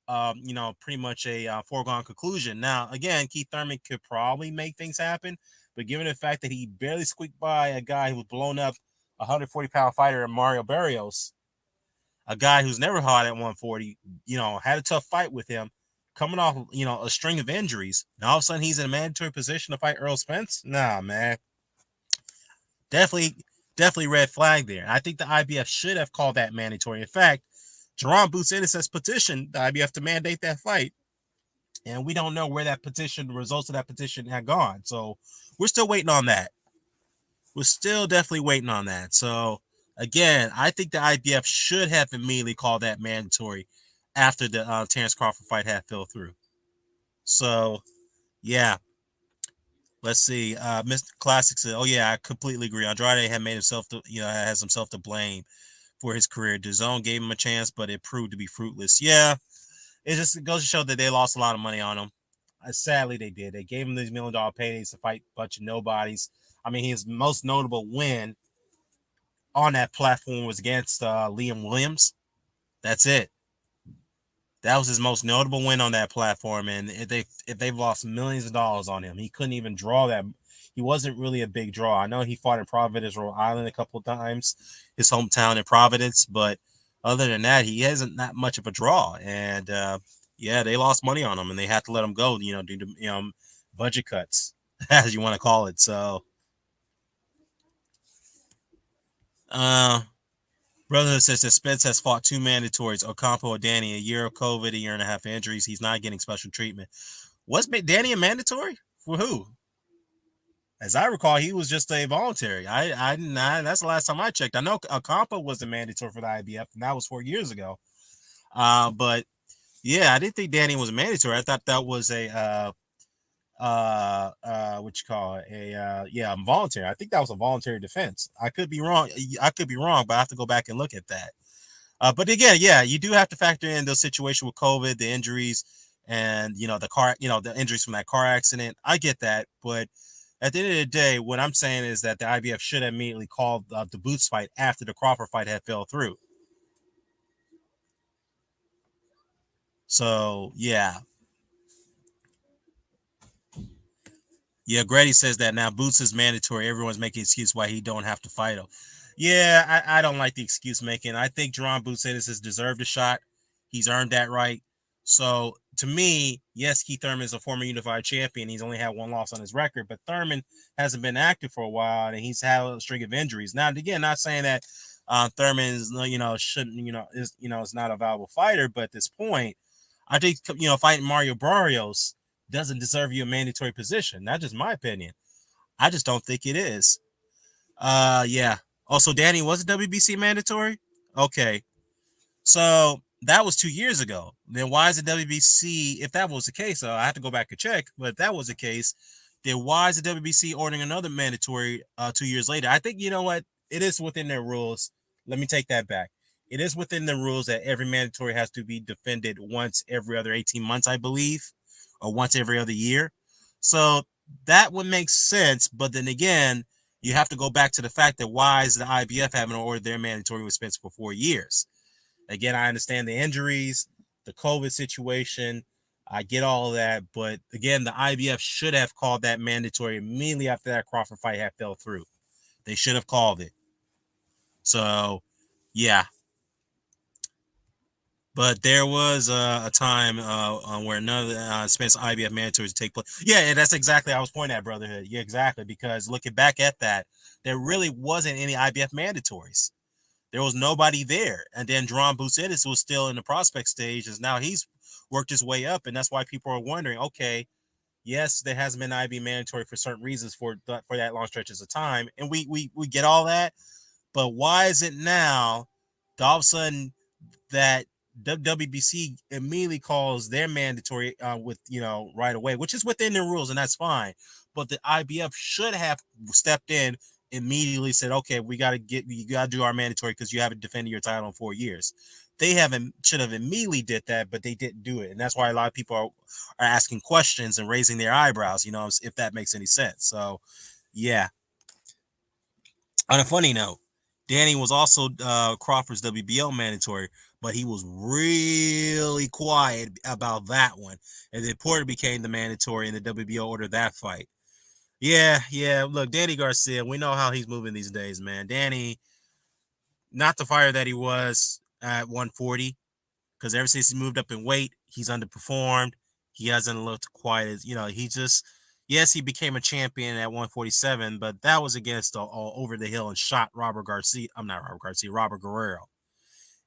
pretty much a foregone conclusion. Now, again, Keith Thurman could probably make things happen, but given the fact that he barely squeaked by a guy who was blown up, 140-pound fighter, Mario Barrios, a guy who's never hard at 140, had a tough fight with him, coming off, a string of injuries. And all of a sudden he's in a mandatory position to fight Earl Spence. Nah, man. Definitely, definitely red flag there. I think the IBF should have called that mandatory. In fact, Jerome Ennis has petitioned the IBF to mandate that fight. And we don't know where the results of that petition had gone. So we're still waiting on that. We're still definitely waiting on that. So again, I think the IBF should have immediately called that mandatory after the Terence Crawford fight had fell through. So yeah, let's see. Mr. Classic said, "Oh yeah, I completely agree. Andrade had made himself has himself to blame for his career. DAZN gave him a chance, but it proved to be fruitless. Yeah, it goes to show that they lost a lot of money on him. Sadly, they did. They gave him these $1 million paydays to fight a bunch of nobodies. I mean, his most notable win on that platform was against Liam Williams. That's it. That was his most notable win on that platform. And if they've lost millions of dollars on him, he couldn't even draw that. He wasn't really a big draw. I know he fought in Providence, Rhode Island a couple of times, his hometown in Providence, but other than that, he isn't that much of a draw. And yeah, they lost money on him, and they had to let him go. Due to budget cuts, as you want to call it. So, brother says that Spence has fought two mandatories, Ocampo or Danny, a year of COVID, a year and a half of injuries. He's not getting special treatment. Was Danny a mandatory for who? As I recall, he was just a voluntary. That's the last time I checked. I know Ocampo was a mandatory for the IBF, and that was 4 years ago. But yeah, I didn't think Danny was a mandatory. I thought that was a what you call it, a voluntary. I think that was a voluntary defense. I could be wrong, but I have to go back and look at that. But again, yeah, you do have to factor in the situation with COVID, the injuries, and the injuries from that car accident. I get that, but at the end of the day, what I'm saying is that the IBF should have immediately called the Boots fight after the Crawford fight had fell through. So yeah. Yeah, Grady says that now Boots is mandatory. Everyone's making excuse why he don't have to fight him. Yeah, I don't like the excuse making. I think Jerome Boots has deserved a shot. He's earned that right. So to me, yes, Keith Thurman is a former unified champion. He's only had one loss on his record, but Thurman hasn't been active for a while, and he's had a string of injuries. Now, again, not saying that Thurman is, shouldn't, is not a valuable fighter, but at this point, I think, fighting Mario Barrios doesn't deserve you a mandatory position. That's just my opinion. I just don't think it is. Yeah. Also, Danny, was it WBC mandatory? Okay. So that was 2 years ago. Then why is the WBC, if that was the case, I have to go back and check, but if that was the case, then why is the WBC ordering another mandatory 2 years later? I think, you know what? It is within their rules. Let me take that back. It is within the rules that every mandatory has to be defended once every other 18 months, I believe, or once every other year. So that would make sense. But then again, you have to go back to the fact that why is the IBF having ordered their mandatory suspension for 4 years? Again, I understand the injuries, the COVID situation. I get all of that. But again, the IBF should have called that mandatory immediately after that Crawford fight had fell through. They should have called it. So, yeah. But there was a time where none of the Spence IBF mandatories take place. Yeah, and that's exactly I was pointing at, Brotherhood. Yeah, exactly. Because looking back at that, there really wasn't any IBF mandatories. There was nobody there. And then Duran Bucetis was still in the prospect stage, as now he's worked his way up. And that's why people are wondering, okay, yes, there hasn't been IB mandatory for certain reasons for that long stretches of time. And we get all that. But why is it now, all of a sudden, that WBC immediately calls their mandatory with, right away, which is within their rules, and that's fine. But the IBF should have stepped in immediately, said, okay, you got to do our mandatory because you haven't defended your title in 4 years. They should have immediately did that, but they didn't do it. And that's why a lot of people are asking questions and raising their eyebrows, if that makes any sense. So, yeah. On a funny note, Danny was also Crawford's WBO mandatory, but he was really quiet about that one. And then Porter became the mandatory, and the WBO ordered that fight. Yeah. Look, Danny Garcia, we know how he's moving these days, man. Danny, not the fighter that he was at 140, because ever since he moved up in weight, he's underperformed. He hasn't looked quite as, he just, yes, he became a champion at 147, but that was against over the hill and shot Robert Guerrero.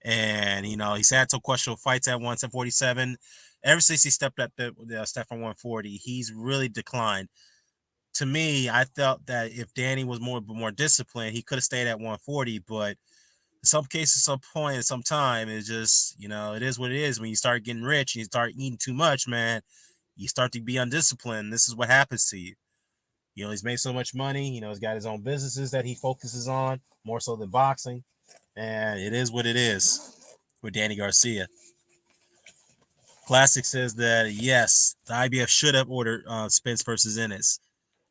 And, he's had some questionable fights at 147. Ever since he stepped up the step from 140, he's really declined. To me, I felt that if Danny was more disciplined, he could have stayed at 140, but in some cases, some point, some time, it's just, it is what it is. When you start getting rich and you start eating too much, man, you start to be undisciplined. This is what happens to you. He's made so much money. He's got his own businesses that he focuses on more so than boxing. And it is what it is with Danny Garcia. Classic says that, yes, the IBF should have ordered Spence versus Ennis.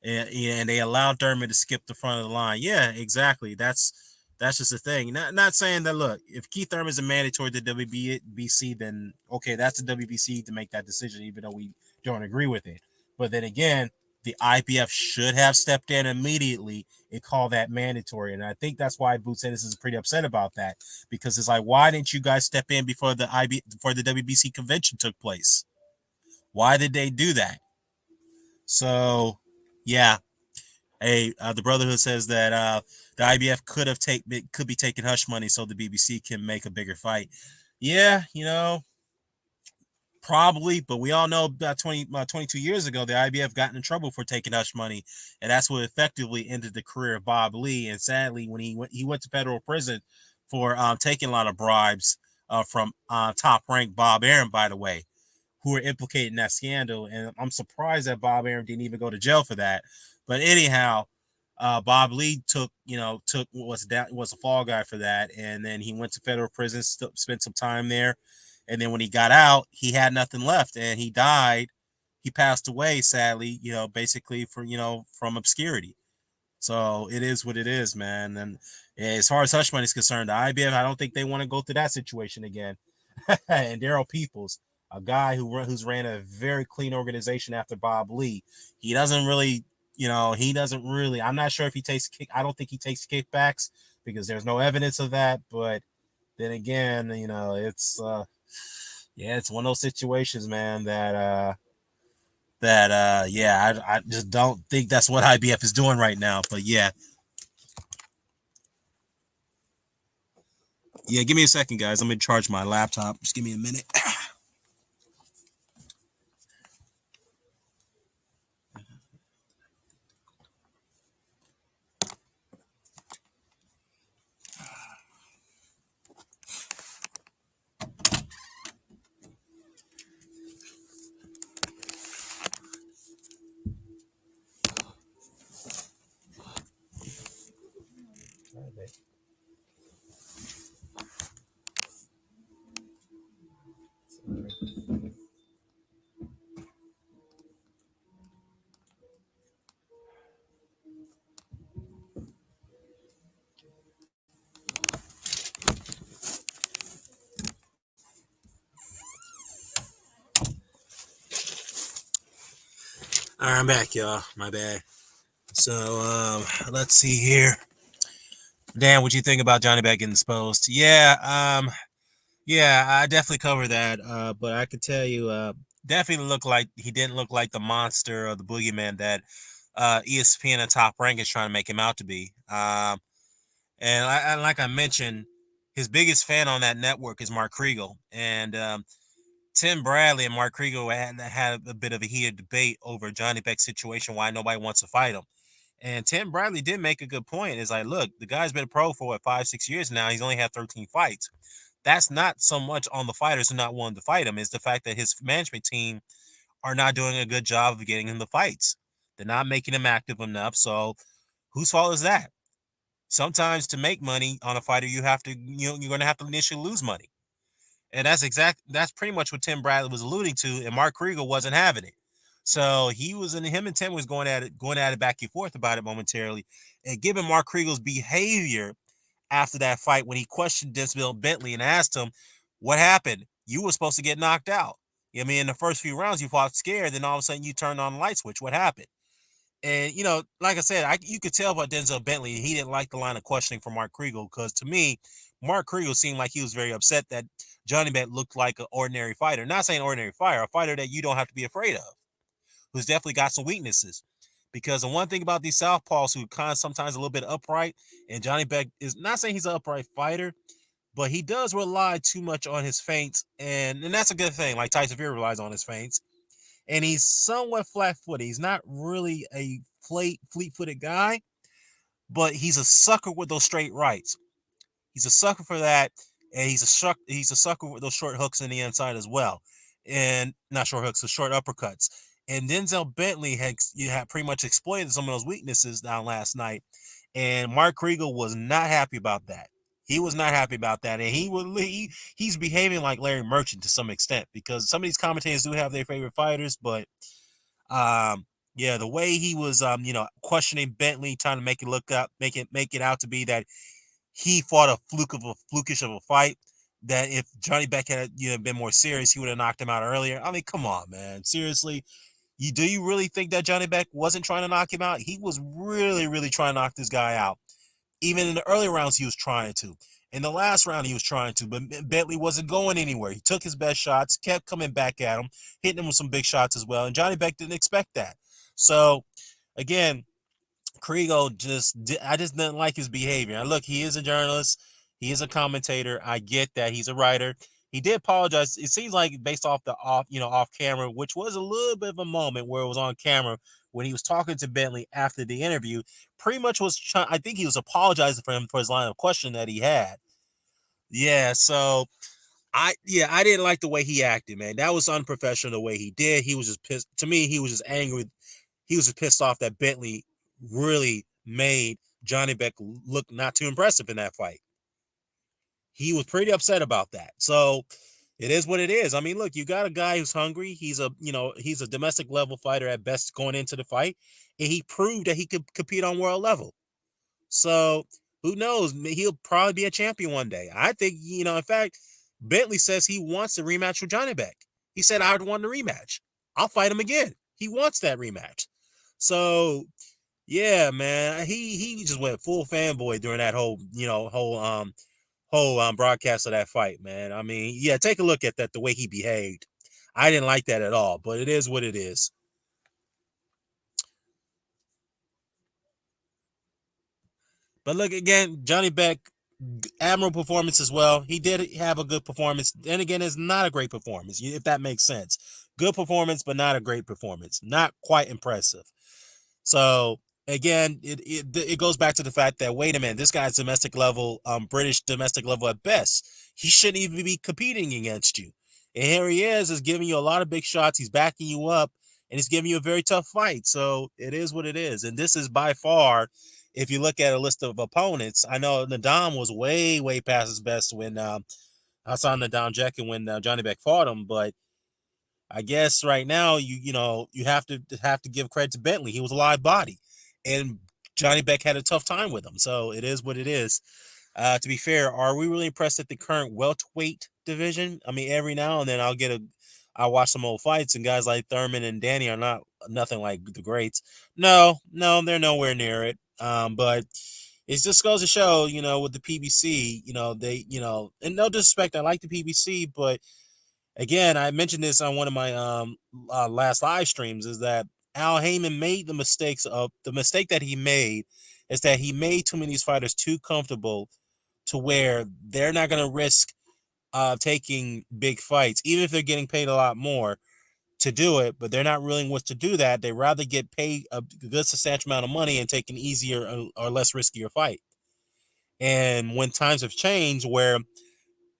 And they allowed Thurman to skip the front of the line. Yeah, exactly. That's just the thing. Not saying that, look, if Keith Thurman is a mandatory to WBC, then okay, that's the WBC to make that decision, even though we don't agree with it. But then again, the IBF should have stepped in immediately and called that mandatory. And I think that's why Boots Ennis is pretty upset about that, because it's like, why didn't you guys step in before the WBC convention took place? Why did they do that? So, yeah. Hey, the Brotherhood says that the IBF could be taking hush money so the BBC can make a bigger fight. Yeah, probably, but we all know about 22 years ago, the IBF got in trouble for taking hush money, and that's what effectively ended the career of Bob Lee. And sadly, when he went to federal prison for taking a lot of bribes from top-ranked Bob Arum, by the way, who were implicated in that scandal. And I'm surprised that Bob Arum didn't even go to jail for that. But anyhow, Bob Lee was a fall guy for that, and then he went to federal prison, spent some time there, and then when he got out, he had nothing left, and he died. He passed away, sadly, basically from obscurity. So it is what it is, man. And as far as hush money is concerned, the IBF, I don't think they want to go through that situation again. And Daryl Peoples, a guy who's ran a very clean organization after Bob Lee, he doesn't really, I'm not sure if I don't think he takes kickbacks because there's no evidence of that. But then again, it's Yeah, it's one of those situations, man, yeah, I just don't think that's what IBF is doing right now. But yeah. Yeah, give me a second, guys. Let me charge my laptop. Just give me a minute. All right, I'm back, y'all. My bad. So, let's see here. Dan, what you think about Johnny Beck getting exposed? Yeah, I definitely covered that. But I could tell you, definitely looked like he didn't look like the monster or the boogeyman that ESPN and Top Rank is trying to make him out to be. And like I mentioned, his biggest fan on that network is Mark Kriegel, and Tim Bradley and Mark Kriegel had a bit of a heated debate over Johnny Beck's situation, why nobody wants to fight him. And Tim Bradley did make a good point. It's like, look, the guy's been a pro for 5-6 years now. He's only had 13 fights. That's not so much on the fighters who not wanting to fight him. It's the fact that his management team are not doing a good job of getting him the fights. They're not making him active enough. So whose fault is that? Sometimes to make money on a fighter, you're going to have to initially lose money. And that's pretty much what Tim Bradley was alluding to, and Mark Kriegel wasn't having it. So him and Tim was going at it back and forth about it momentarily. And given Mark Kriegel's behavior after that fight, when he questioned Janibek-Bentley and asked him, what happened? You were supposed to get knocked out. I mean, in the first few rounds, you fought scared, then all of a sudden you turned on the light switch. What happened? And, like I said, you could tell about Janibek-Bentley. He didn't like the line of questioning from Mark Kriegel because to me, Mark Kriegel seemed like he was very upset that Johnny Bet looked like an ordinary fighter. Not saying ordinary fighter, a fighter that you don't have to be afraid of, who's definitely got some weaknesses. Because the one thing about these southpaws who kind of sometimes a little bit upright, and Johnny Beck is not saying he's an upright fighter, but he does rely too much on his feints, and that's a good thing. Like Tyson Fury relies on his feints, and he's somewhat flat-footed. He's not really a fleet-footed guy, but he's a sucker with those straight rights. He's a sucker for that, and he's a sucker with those short hooks in the inside as well, and not short hooks, the short uppercuts. And Janibek-Bentley had pretty much exploited some of those weaknesses down last night, and Mark Kriegel was not happy about that. He was not happy about that, and he's behaving like Larry Merchant to some extent because some of these commentators do have their favorite fighters, but yeah, the way he was questioning Bentley, trying to make it out to be that he fought a flukish of a fight. That if Johnny Beck had been more serious, he would have knocked him out earlier. I mean, come on, man. Seriously, do you really think that Johnny Beck wasn't trying to knock him out? He was really, really trying to knock this guy out. Even in the early rounds, he was trying to. In the last round, he was trying to, but Bentley wasn't going anywhere. He took his best shots, kept coming back at him, hitting him with some big shots as well. And Johnny Beck didn't expect that. So, again, Kriegel I just didn't like his behavior. Now, look, he is a journalist. He is a commentator. I get that. He's a writer. He did apologize. It seems like based off off camera, which was a little bit of a moment where it was on camera when he was talking to Bentley after the interview, pretty much I think he was apologizing for him for his line of question that he had. Yeah, so I didn't like the way he acted, man. That was unprofessional the way he did. He was just pissed. To me, he was just angry. He was just pissed off that Bentley really made Johnny Beck look not too impressive in that fight. He was pretty upset about that. So it is what it is. I mean, look, you got a guy who's hungry. He's a domestic level fighter at best going into the fight, and he proved that he could compete on world level. So who knows? He'll probably be a champion one day. I think, in fact, Bentley says he wants a rematch with Johnny Beck. He said, I'd want the rematch. I'll fight him again. He wants that rematch. So yeah, man, he just went full fanboy during that whole whole broadcast of that fight, man. I mean, yeah, take a look at that, the way he behaved. I didn't like that at all, but it is what it is. But look again, Johnny Beck, admirable performance as well. He did have a good performance. Then again, it's not a great performance, if that makes sense. Good performance, but not a great performance. Not quite impressive. So again, it goes back to the fact that, wait a minute, this guy's domestic level, British domestic level at best. He shouldn't even be competing against you. And here he is giving you a lot of big shots. He's backing you up, and he's giving you a very tough fight. So it is what it is. And this is by far, if you look at a list of opponents, I know Nadam was way, way past his best when Hassan Nadam Jekin when Johnny Beck fought him, but I guess right now you have to give credit to Bentley. He was a live body, and Johnny Beck had a tough time with him. So it is what it is. To be fair, are we really impressed at the current welterweight division? I mean, every now and then I'll watch some old fights, and guys like Thurman and Danny are nothing like the greats. No, no, they're nowhere near it. But it just goes to show, with the PBC, and no disrespect, I like the PBC, but again, I mentioned this on one of my last live streams, is that Al Heyman made the mistake that he made is that he made too many of these fighters too comfortable to where they're not going to risk taking big fights, even if they're getting paid a lot more to do it, but they're not willing to do that. They rather get paid a good substantial amount of money and take an easier or less riskier fight. And when times have changed where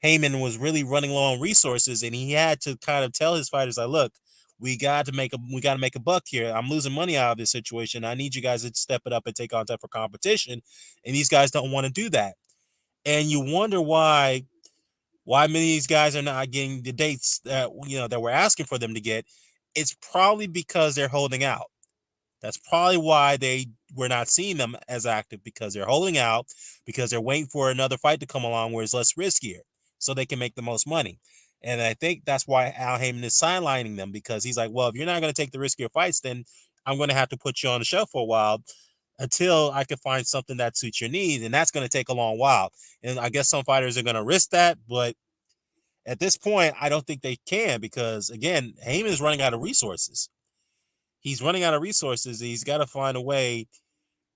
Heyman was really running low on resources, and he had to kind of tell his fighters, like, look, we got to make a buck here. I'm losing money out of this situation. I need you guys to step it up and take on tougher competition. And these guys don't want to do that. And you wonder why many of these guys are not getting the dates that we're asking for them to get. It's probably because they're holding out. That's probably why we're not seeing them as active, because they're holding out, because they're waiting for another fight to come along where it's less riskier, so they can make the most money. And I think that's why Al Heyman is sidelining them, because he's like, well, if you're not going to take the riskier fights, then I'm going to have to put you on the shelf for a while until I can find something that suits your needs. And that's going to take a long while. And I guess some fighters are going to risk that, but at this point, I don't think they can, because again, Heyman is running out of resources. He's running out of resources. He's got to find a way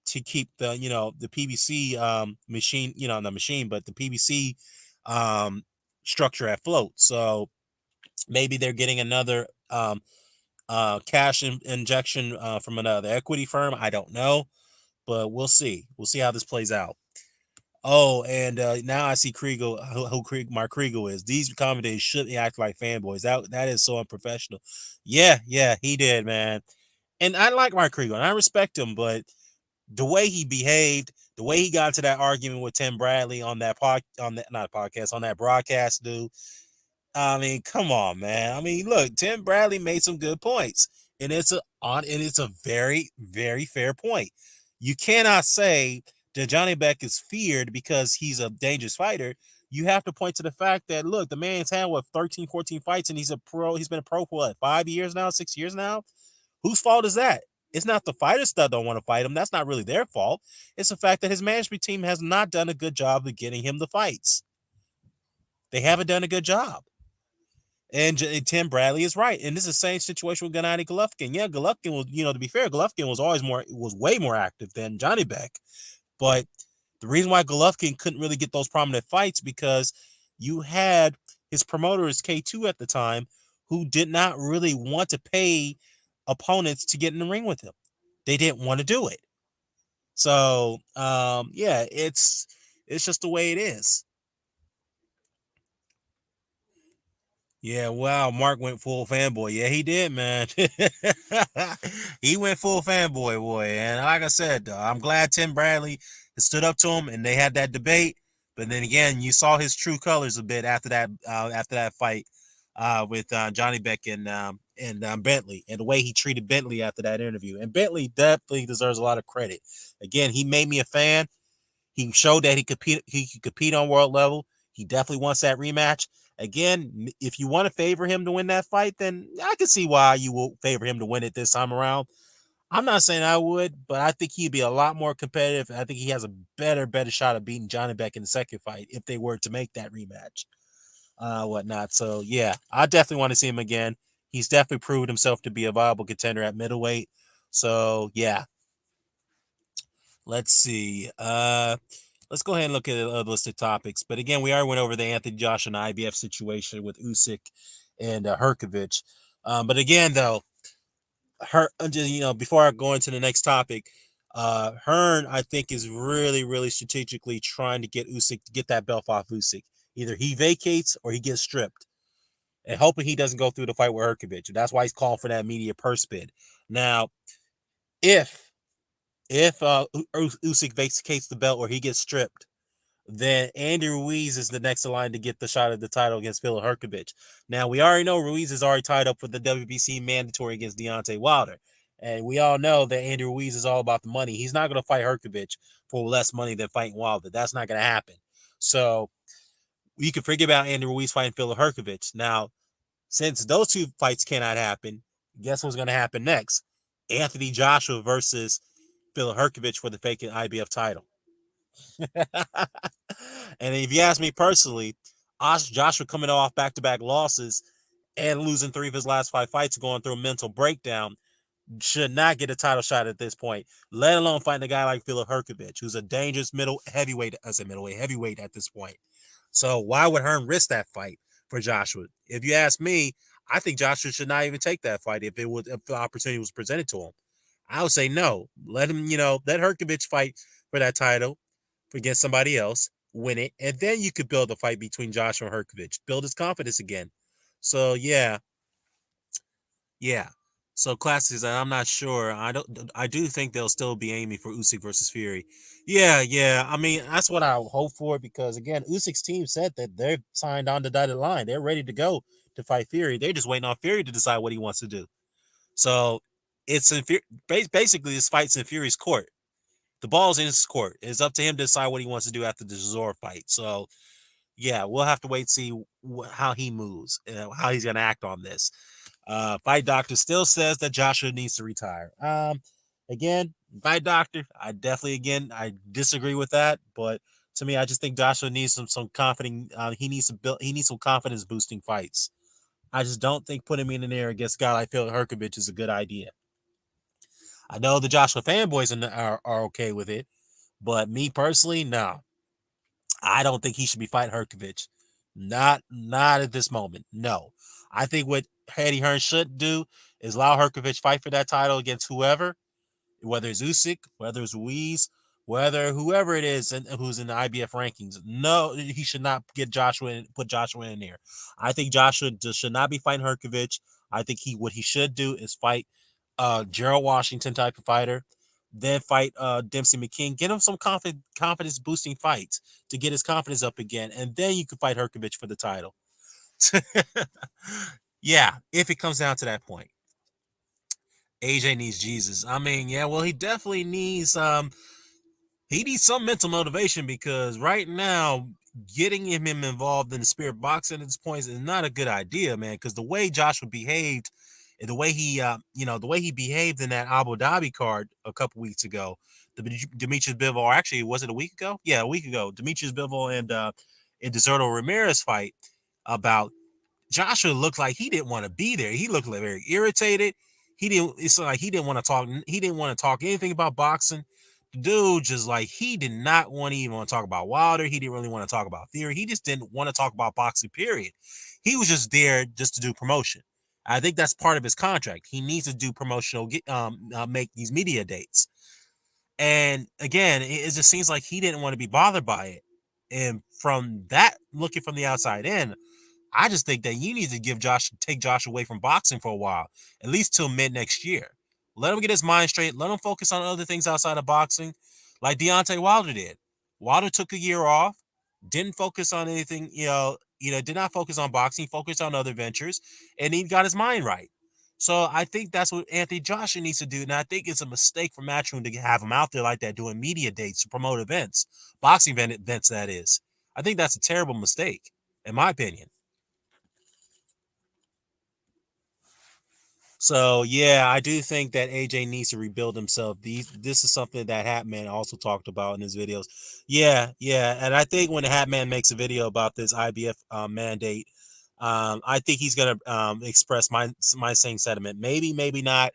to keep the PBC machine, not machine, but the PBC structure afloat. So maybe they're getting another cash injection from another equity firm. I don't know, but we'll see. We'll see how this plays out. Oh, and now I see Kriegel, who Mark Kriegel is. These commentators shouldn't act like fanboys. That is so unprofessional. Yeah, he did, man. And I like Mark Kriegel, and I respect him, but the way he behaved, the way he got into that argument with Tim Bradley on that on that broadcast, dude. I mean, come on, man. I mean, look, Tim Bradley made some good points, and it's a very, very fair point. You cannot say that Johnny Beck is feared because he's a dangerous fighter. You have to point to the fact that, look, the man's had 13, 14 fights, and he's a pro. He's been a pro for what, 5 years now, 6 years now. Whose fault is that? It's not the fighters that don't want to fight him. That's not really their fault. It's the fact that his management team has not done a good job of getting him the fights. They haven't done a good job. And Tim Bradley is right. And this is the same situation with Gennady Golovkin. Yeah, Golovkin was, to be fair, Golovkin was way more active than Johnny Beck. But the reason why Golovkin couldn't really get those prominent fights, because you had his promoter is K2 at the time, who did not really want to pay opponents to get in the ring with him. They didn't want to do it. So, yeah, it's just the way it is. Yeah, wow, Mark went full fanboy. Yeah, he did, man. He went full fanboy, boy. And like I said, I'm glad Tim Bradley stood up to him and they had that debate. But then again, you saw his true colors a bit after that fight with Johnny Beck and Bentley, and the way he treated Bentley after that interview. And Bentley definitely deserves a lot of credit. Again, he made me a fan. He showed that he could compete on world level. He definitely wants that rematch. Again, if you want to favor him to win that fight, then I can see why you will favor him to win it this time around. I'm not saying I would, but I think he'd be a lot more competitive. I think he has a better shot of beating Johnny Beck in the second fight if they were to make that rematch, whatnot. So yeah, I definitely want to see him again. He's definitely proved himself to be a viable contender at middleweight. So yeah, let's see. Let's go ahead and look at a list of topics. But again, we already went over the Anthony Joshua and IBF situation with Usyk and Hrgovic. But again, though, before I go into the next topic, Hearn, I think, is really strategically trying to get Usyk to get that belt off Usyk. Either he vacates or he gets stripped, and hoping he doesn't go through the fight with Hrgovic. That's why he's calling for that media purse bid. Now, if Usyk vacates the belt or he gets stripped, then Andy Ruiz is the next in line to get the shot at the title against Filip Hrgovic. Now, we already know Ruiz is already tied up with the WBC mandatory against Deontay Wilder. And we all know that Andy Ruiz is all about the money. He's not going to fight Hrgovic for less money than fighting Wilder. That's not going to happen. So you can forget about Andy Ruiz fighting Filip Hrgovic. Now, since those two fights cannot happen, guess what's going to happen next? Anthony Joshua versus Filip Hrgovic for the vacant IBF title. And if you ask me personally, Joshua coming off back-to-back losses and losing 3 of his last 5 fights, going through a mental breakdown, should not get a title shot at this point, let alone fighting a guy like Filip Hrgovic, who's a dangerous heavyweight at this point. So why would Hearn risk that fight for Joshua? If you ask me, I think Joshua should not even take that fight if the opportunity was presented to him. I would say no. Let him, let Hrgovic fight for that title against somebody else, win it, and then you could build a fight between Joshua and Hrgovic, build his confidence again. So yeah. So classics, I'm not sure. I do think they'll still be aiming for Usyk versus Fury. Yeah. I mean, that's what I hope for because again, Usyk's team said that they're signed on the dotted line. They're ready to go to fight Fury. They're just waiting on Fury to decide what he wants to do. So it's basically this fight's in Fury's court. The ball's in his court. It's up to him to decide what he wants to do after the Chisora fight. So, yeah, we'll have to wait and see how he moves, how he's going to act on this. Fight Doctor still says that Joshua needs to retire. Again, Fight Doctor, I disagree with that. But to me, I just think Joshua needs some confidence. He needs some confidence boosting fights. I just don't think putting him in there against a guy like Phil Hrgovic is a good idea. I know the Joshua fanboys are okay with it, but me personally, no. I don't think he should be fighting Hrgovic. Not at this moment. No. I think what Eddie Hearn should do is allow Hrgovic fight for that title against whoever, whether it's Usyk, whether it's Ruiz, whether whoever it is who's in the IBF rankings. No, he should not put Joshua in there. I think Joshua just should not be fighting Hrgovic. I think what he should do is fight Gerald Washington type of fighter, then fight Dempsey McKean. Get him some confidence boosting fights to get his confidence up again, and then you can fight Hrgovic for the title. Yeah, if it comes down to that point. AJ needs Jesus. I mean, yeah, well, he definitely needs some mental motivation because right now getting him involved in the spirit boxing at this point is not a good idea, man. Because the way Joshua behaved, and the way he behaved in that Abu Dhabi card a couple weeks ago, the Demetrius Bivol, actually, was it a week ago? Yeah, a week ago. Demetrius Bivol and Deserto Ramirez fight about Joshua looked like he didn't want to be there. He looked like very irritated. It's like he didn't want to talk. He didn't want to talk anything about boxing. The dude just like he did not want to even want to talk about Wilder. He didn't really want to talk about theory. He just didn't want to talk about boxing. Period. He was just there just to do promotion. I think that's part of his contract. He needs to do promotional, make these media dates. And again, it just seems like he didn't want to be bothered by it. And from that, looking from the outside in, I just think that you need to take Josh away from boxing for a while, at least till mid next year. Let him get his mind straight. Let him focus on other things outside of boxing, like Deontay Wilder did. Wilder took a year off, didn't focus on anything, did not focus on boxing, focused on other ventures, and he got his mind right. So I think that's what Anthony Joshua needs to do. And I think it's a mistake for Matchroom to have him out there like that doing media dates to promote events, boxing events, that is. I think that's a terrible mistake, in my opinion. So yeah, I do think that AJ needs to rebuild himself. This is something that Hatman also talked about in his videos. Yeah, yeah, and I think when Hatman makes a video about this IBF mandate, I think he's gonna express my same sentiment. Maybe, maybe not.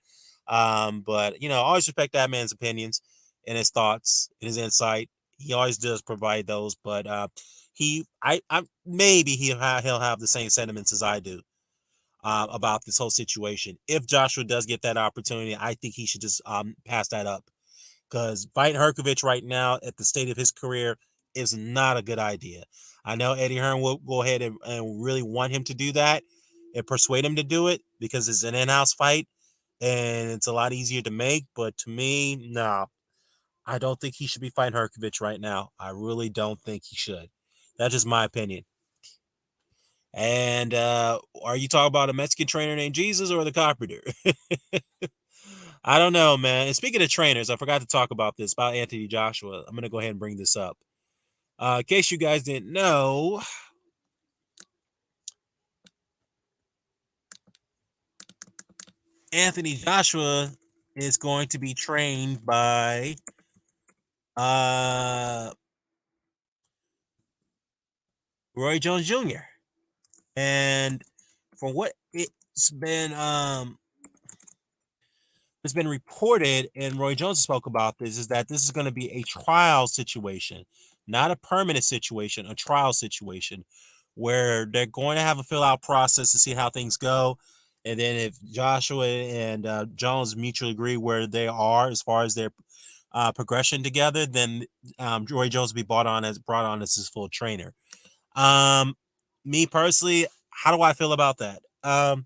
But I always respect that man's opinions and his thoughts and his insight. He always does provide those, but I maybe he'll have the same sentiments as I do about this whole situation. If Joshua does get that opportunity, I think he should just pass that up, because fighting Hrgovic right now at the state of his career is not a good idea. I know Eddie Hearn will go ahead and really want him to do that and persuade him to do it because it's an in-house fight and it's a lot easier to make. But to me, no, I don't think he should be fighting Hrgovic right now. I really don't think he should. That's just my opinion. And are you talking about a Mexican trainer named Jesus or the carpenter? I don't know, man. And speaking of trainers, I forgot to talk about this about Anthony Joshua. I'm gonna go ahead and bring this up. In case you guys didn't know, Anthony Joshua is going to be trained by uh Roy Jones Jr. And from what it's been reported, and Roy Jones spoke about this, is that this is going to be a trial situation, not a permanent situation, a trial situation, where they're going to have a fill out process to see how things go. And then if Joshua and Jones mutually agree where they are as far as their progression together, then Roy Jones will be brought on as his full trainer. Um, Me personally, how do I feel about that? I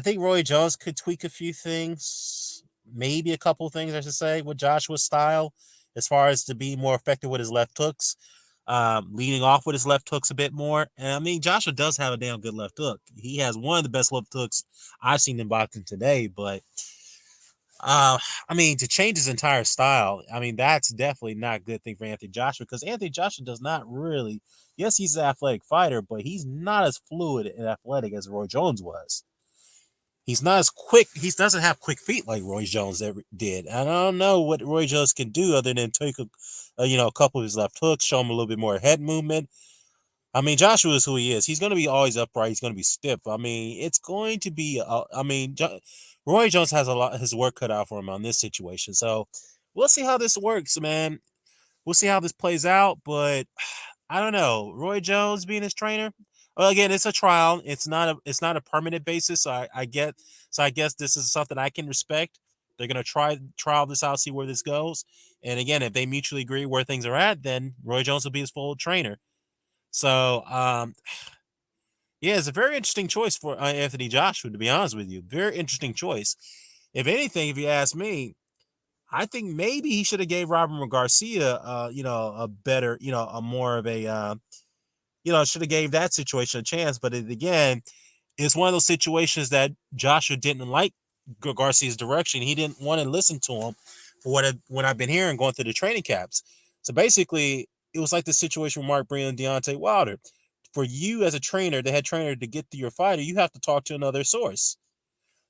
think Roy Jones could tweak a few things, maybe a couple of things, I should say, with Joshua's style, as far as to be more effective with his left hooks, leading off with his left hooks a bit more. And I mean, Joshua does have a damn good left hook. He has one of the best left hooks I've seen in boxing today. But I mean, to change his entire style, I mean, that's definitely not a good thing for Anthony Joshua, because Anthony Joshua does not really. Yes, he's an athletic fighter, but he's not as fluid and athletic as Roy Jones was. He's not as quick. He doesn't have quick feet like Roy Jones ever did. And I don't know what Roy Jones can do other than take a couple of his left hooks, show him a little bit more head movement. I mean, Joshua is who he is. He's going to be always upright. He's going to be stiff. I mean, it's going to be. Roy Jones has a lot his work cut out for him on this situation. So we'll see how this works, man. We'll see how this plays out. But I don't know. Roy Jones being his trainer. Well, again, it's a trial. It's not a permanent basis. So I guess this is something I can respect. They're gonna trial this out, see where this goes. And again, if they mutually agree where things are at, then Roy Jones will be his full trainer. So yeah, it's a very interesting choice for Anthony Joshua, to be honest with you. Very interesting choice. If anything, if you ask me, I think maybe he should have gave Robert Garcia, a better, a more of a should have gave that situation a chance. But again, it's one of those situations that Joshua didn't like Garcia's direction. He didn't want to listen to him for what I've been hearing going through the training camps. So basically, it was like the situation with Mark Breland and Deontay Wilder. For you as a trainer, the head trainer, to get to your fighter, you have to talk to another source.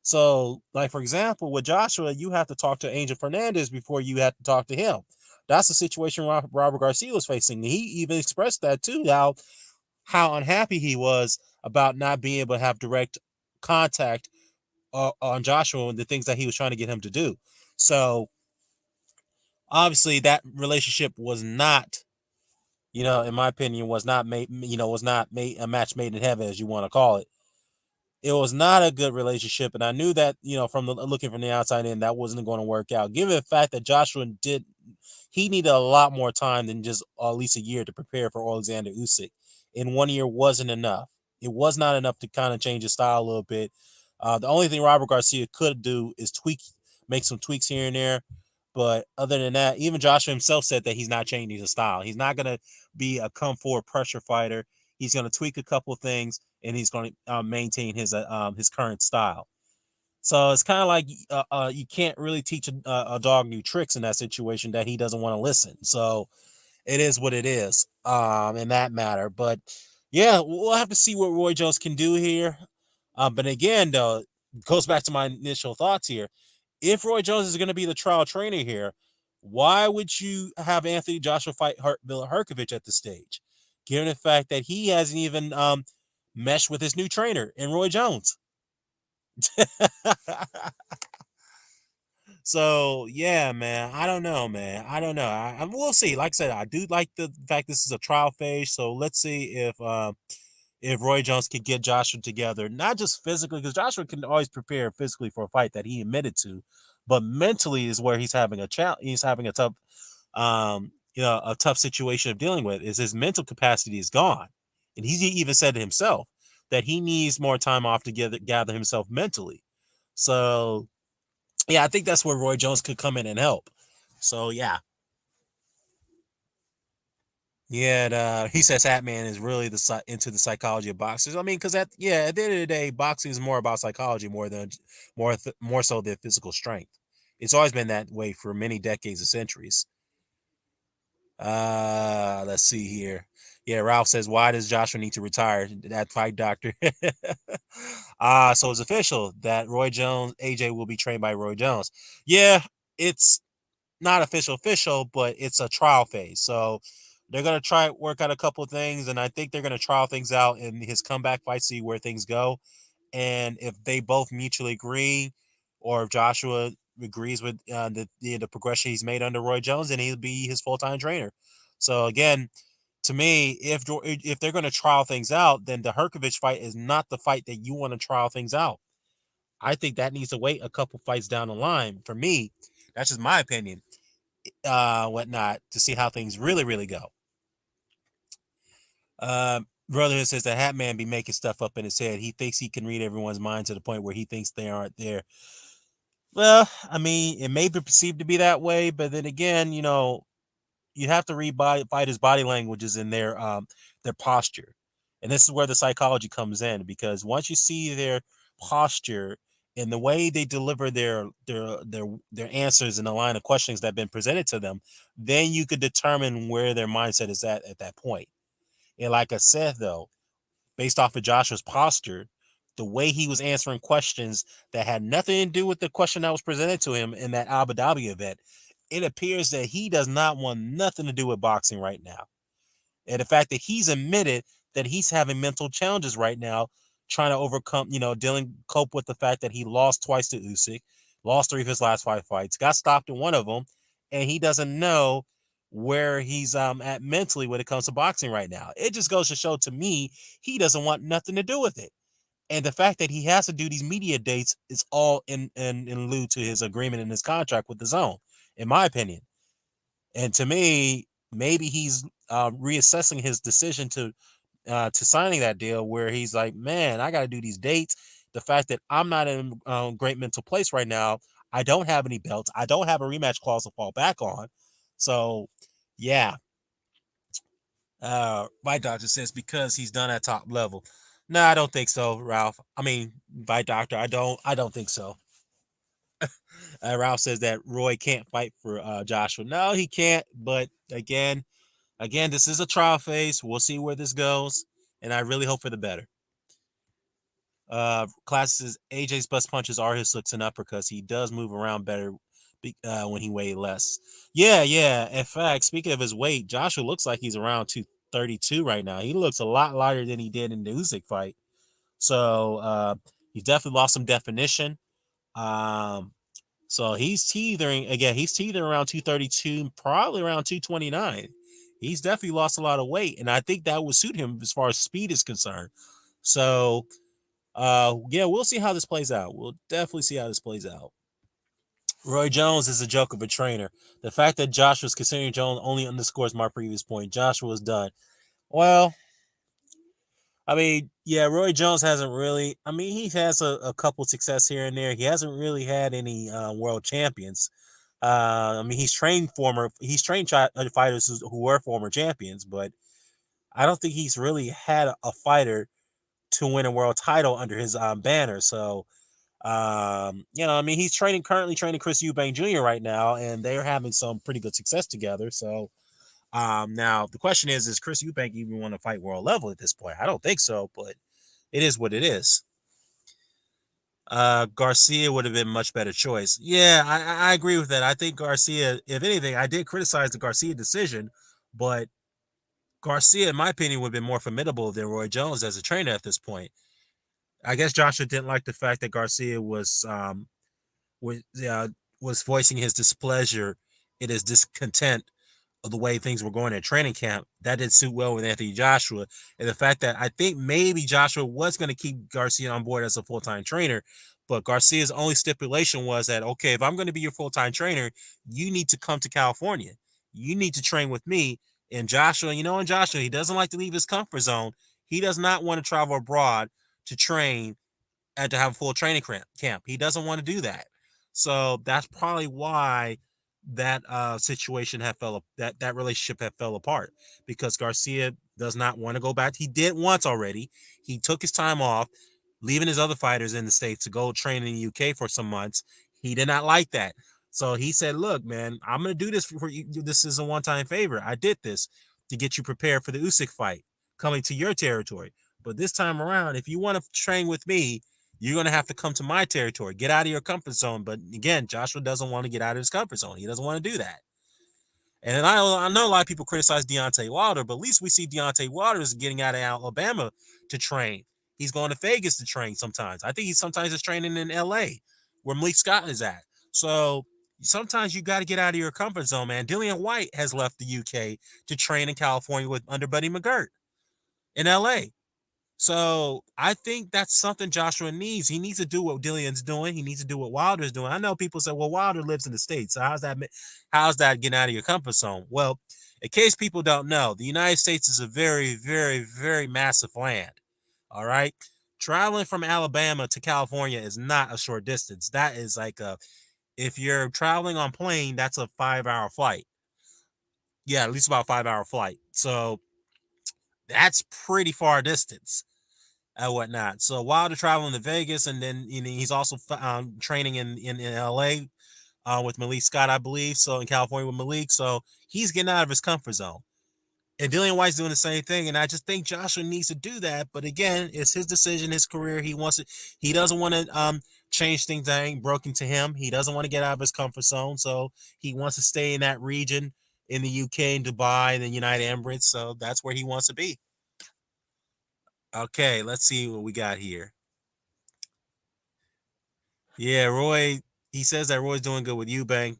So, like for example, with Joshua, you have to talk to Angel Fernandez before you have to talk to him. That's the situation Robert Garcia was facing. He even expressed that too, how unhappy he was about not being able to have direct contact on Joshua and the things that he was trying to get him to do. So obviously that relationship was not, in my opinion, was not made a match made in heaven, as you want to call it. It was not a good relationship, and I knew that, from looking from the outside in, that wasn't going to work out. Given the fact that he needed a lot more time than just at least a year to prepare for Alexander Usyk, and 1 year wasn't enough. It was not enough to kind of change his style a little bit. The only thing Robert Garcia could do is make some tweaks here and there. But other than that, even Joshua himself said that he's not changing his style. He's not going to be a come forward pressure fighter. He's going to tweak a couple of things, and he's going to maintain his current style. So it's kind of like you can't really teach a dog new tricks in that situation that he doesn't want to listen. So it is what it is in that matter. But yeah, we'll have to see what Roy Jones can do here. But again, though, goes back to my initial thoughts here. If Roy Jones is going to be the trial trainer here, why would you have Anthony Joshua fight Bill Hrgovic at this stage, given the fact that he hasn't even meshed with his new trainer in Roy Jones? So yeah, man, I don't know, man. I don't know. We'll see. Like I said, I do like the fact this is a trial phase. So let's see if Roy Jones can get Joshua together, not just physically, because Joshua can always prepare physically for a fight that he admitted to, but mentally is where he's having a challenge. He's having a tough, a tough situation of dealing with. Is his mental capacity is gone, and he even said to himself that he needs more time off to gather himself mentally. So yeah, I think that's where Roy Jones could come in and help. So yeah. Yeah, and, he says Hatman is really into the psychology of boxers. I mean, because at the end of the day, boxing is more about psychology more so than physical strength. It's always been that way for many decades and centuries. Let's see here. Yeah, Ralph says, why does Joshua need to retire? That fight doctor. So it's official that Roy Jones, AJ will be trained by Roy Jones. Yeah, it's not official, but it's a trial phase. So they're gonna try work out a couple of things, and I think they're gonna trial things out in his comeback fight, see where things go, and if they both mutually agree, or if Joshua agrees with the progression he's made under Roy Jones, then he'll be his full time trainer. So again, to me, if they're gonna trial things out, then the Hrgovic fight is not the fight that you want to trial things out. I think that needs to wait a couple fights down the line. For me, that's just my opinion. Whatnot, to see how things really go. Brotherhood says that Hatman be making stuff up in his head. He thinks he can read everyone's mind to the point where he thinks they aren't there. Well, I mean, it may be perceived to be that way, but then again, you have to read fighters' body languages and their posture, and this is where the psychology comes in, because once you see their posture and the way they deliver their answers in the line of questions that have been presented to them, then you could determine where their mindset is at that point. And like I said, though, based off of Joshua's posture, the way he was answering questions that had nothing to do with the question that was presented to him in that Abu Dhabi event, it appears that he does not want nothing to do with boxing right now. And the fact that he's admitted that he's having mental challenges right now, trying to overcome, cope with the fact that he lost twice to Usyk, lost 3 of his last 5 fights, got stopped in one of them, and he doesn't know where he's at mentally when it comes to boxing right now. It just goes to show to me he doesn't want nothing to do with it. And the fact that he has to do these media dates is all in lieu to his agreement in his contract with the zone, in my opinion. And to me, maybe he's reassessing his decision to signing that deal, where he's like, man, I got to do these dates. The fact that I'm not in a great mental place right now, I don't have any belts, I don't have a rematch clause to fall back on. So, yeah. My doctor says because he's done at top level. No, I don't think so, Ralph. I mean, by doctor, I don't think so. Ralph says that Roy can't fight for Joshua. No, he can't. But again, this is a trial phase. We'll see where this goes, and I really hope for the better. Class says AJ's bust punches are his hooks and uppercuts. He does move around better when he weighed less. Yeah. In fact, speaking of his weight, Joshua looks like he's around 232 right now. He looks a lot lighter than he did in the Usyk fight. So he's definitely lost some definition. So he's teetering again. He's teetering around 232, probably around 229. He's definitely lost a lot of weight, and I think that would suit him as far as speed is concerned. So, yeah, we'll see how this plays out. We'll definitely see how this plays out. Roy Jones is a joke of a trainer. The fact that Josh was considering Jones only underscores my previous point. Joshua was done. Well, I mean, yeah, Roy Jones hasn't really. I mean, he has a couple success here and there. He hasn't really had any world champions. I mean, he's trained fighters who were former champions, but I don't think he's really had a fighter to win a world title under his banner. So, I mean, he's currently training Chris Eubank Jr. right now, and they're having some pretty good success together. So, now the question is Chris Eubank even want to fight world level at this point? I don't think so, but it is what it is. Garcia would have been much better choice. Yeah, I agree with that. I think Garcia, if anything, I did criticize the Garcia decision, but Garcia, in my opinion, would have been more formidable than Roy Jones as a trainer at this point. I guess Joshua didn't like the fact that Garcia was, was voicing his displeasure and his discontent of the way things were going at training camp. That didn't suit well with Anthony Joshua. And the fact that I think maybe Joshua was going to keep Garcia on board as a full-time trainer, but Garcia's only stipulation was that, okay, if I'm going to be your full-time trainer, you need to come to California. You need to train with me. And Joshua, and Joshua, he doesn't like to leave his comfort zone. He does not want to travel abroad to train and to have a full training camp. He doesn't want to do that. So that's probably why that situation that relationship had fell apart, because Garcia does not want to go back. He did once already. He took his time off, leaving his other fighters in the States to go train in the UK for some months. He did not like that. So he said, look, man, I'm going to do this for you. This is a one-time favor. I did this to get you prepared for the Usyk fight coming to your territory. But this time around, if you want to train with me, you're going to have to come to my territory. Get out of your comfort zone. But again, Joshua doesn't want to get out of his comfort zone. He doesn't want to do that. And then I know a lot of people criticize Deontay Wilder, but at least we see Deontay Wilder is getting out of Alabama to train. He's going to Vegas to train sometimes. I think he sometimes is training in L.A., where Malik Scott is at. So sometimes you got to get out of your comfort zone, man. Dillian White has left the UK to train in California under Buddy McGirt in L.A. So I think that's something Joshua needs. He needs to do what Dillian's doing. He needs to do what Wilder's doing. I know people say, well, Wilder lives in the States. So how's that getting out of your comfort zone? Well, in case people don't know, the United States is a very, very, very massive land. All right. Traveling from Alabama to California is not a short distance. That is if you're traveling on plane, that's a 5-hour flight. Yeah, at least about a 5-hour flight. So that's pretty far distance and whatnot. So Wilder traveling to Vegas, and then he's also training in LA with Malik Scott, I believe. So in California with Malik, so he's getting out of his comfort zone. And Dillian White's doing the same thing, and I just think Joshua needs to do that. But again, it's his decision, his career. He wants it. He doesn't want to change things that ain't broken to him. He doesn't want to get out of his comfort zone, so he wants to stay in that region in the UK and Dubai and the United Emirates. So that's where he wants to be. Okay, let's see what we got here. Yeah, Roy, he says that Roy's doing good with Eubank.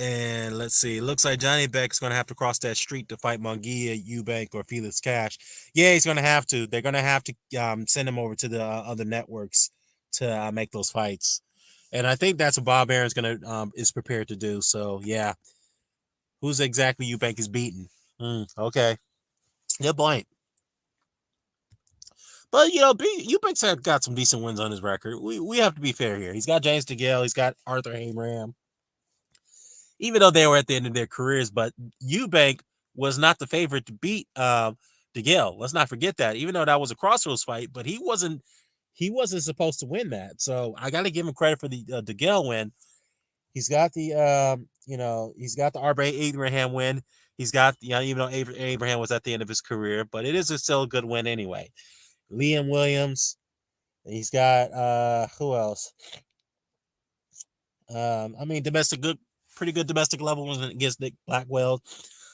And let's see, it looks like Johnny Beck's going to have to cross that street to fight Munguia, Eubank, or Felix Cash. Yeah, he's going to have to. They're going to have to send him over to the other networks to make those fights. And I think that's what Bob Aaron's is prepared to do. So, yeah. Who's exactly Eubank is beating? Okay. Good point. But, Eubank's got some decent wins on his record. We have to be fair here. He's got James DeGale. He's got Arthur Abraham. Even though they were at the end of their careers, but Eubank was not the favorite to beat DeGale. Let's not forget that. Even though that was a crossroads fight, but he wasn't supposed to win that. So I got to give him credit for the DeGale win. He's got the he's got the Arthur Abraham win. He's got even though Abraham was at the end of his career, but it is still a good win anyway. Liam Williams. He's got who else? Pretty good domestic level ones against Nick Blackwell,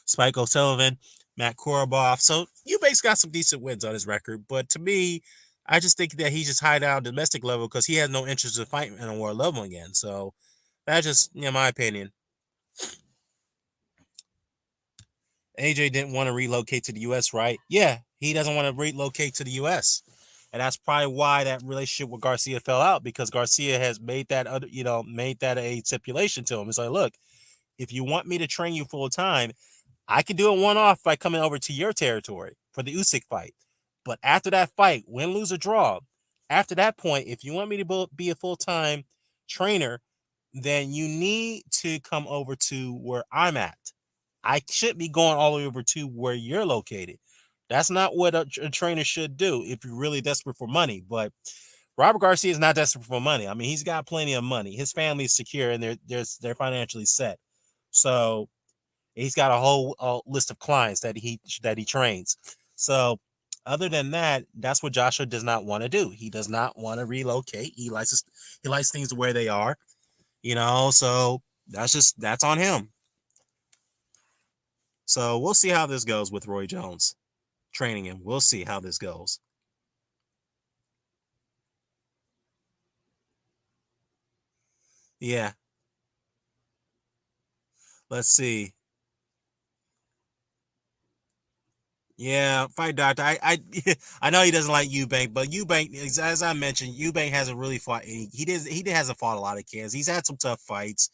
Spike O'Sullivan, Matt Koroboff. So Eubank's got some decent wins on his record, but to me, I just think that he just high down domestic level because he has no interest in fighting on a world level again. So that's just my opinion. AJ didn't want to relocate to the U.S., right? Yeah, he doesn't want to relocate to the U.S. And that's probably why that relationship with Garcia fell out, because Garcia has made that a stipulation to him. It's like, look, if you want me to train you full time, I can do it one-off by coming over to your territory for the Usyk fight. But after that fight, win, lose, or draw, after that point, if you want me to be a full-time trainer, then you need to come over to where I'm at. I shouldn't be going all the way over to where you're located. That's not what a trainer should do if you're really desperate for money. But Robert Garcia is not desperate for money. I mean, he's got plenty of money. His family is secure and they're financially set. So he's got a whole list of clients that he trains. So Other than that, that's what Joshua does not want to do. He does not want to relocate. He likes things where they are, so that's on him. So we'll see how this goes with Roy Jones training him. We'll see how this goes. Yeah. Let's see. Yeah, fight doctor. I know he doesn't like Eubank, but Eubank, as I mentioned, Eubank hasn't really fought any. He hasn't fought a lot of cans. He's had some tough fights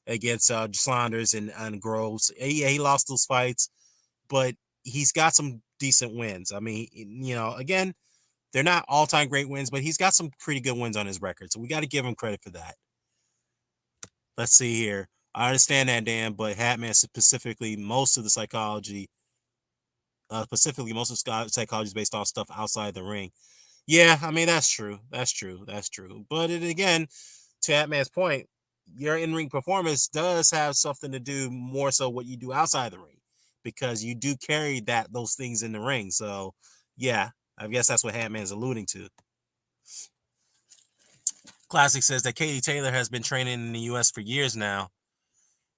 against Saunders and Groves. He lost those fights, but he's got some decent wins. I mean, again, they're not all time great wins, but he's got some pretty good wins on his record. So we got to give him credit for that. Let's see here. I understand that, Dan, but Hatman specifically, most of the psychology specifically most of psychology is based on stuff outside the ring. Yeah, I mean that's true. That's true. That's true. But again, to Atman's point, your in-ring performance does have something to do more so what you do outside the ring, because you do carry those things in the ring. So yeah, I guess that's what Hatman is alluding to. Classic says that Katie Taylor has been training in the U.S. for years now.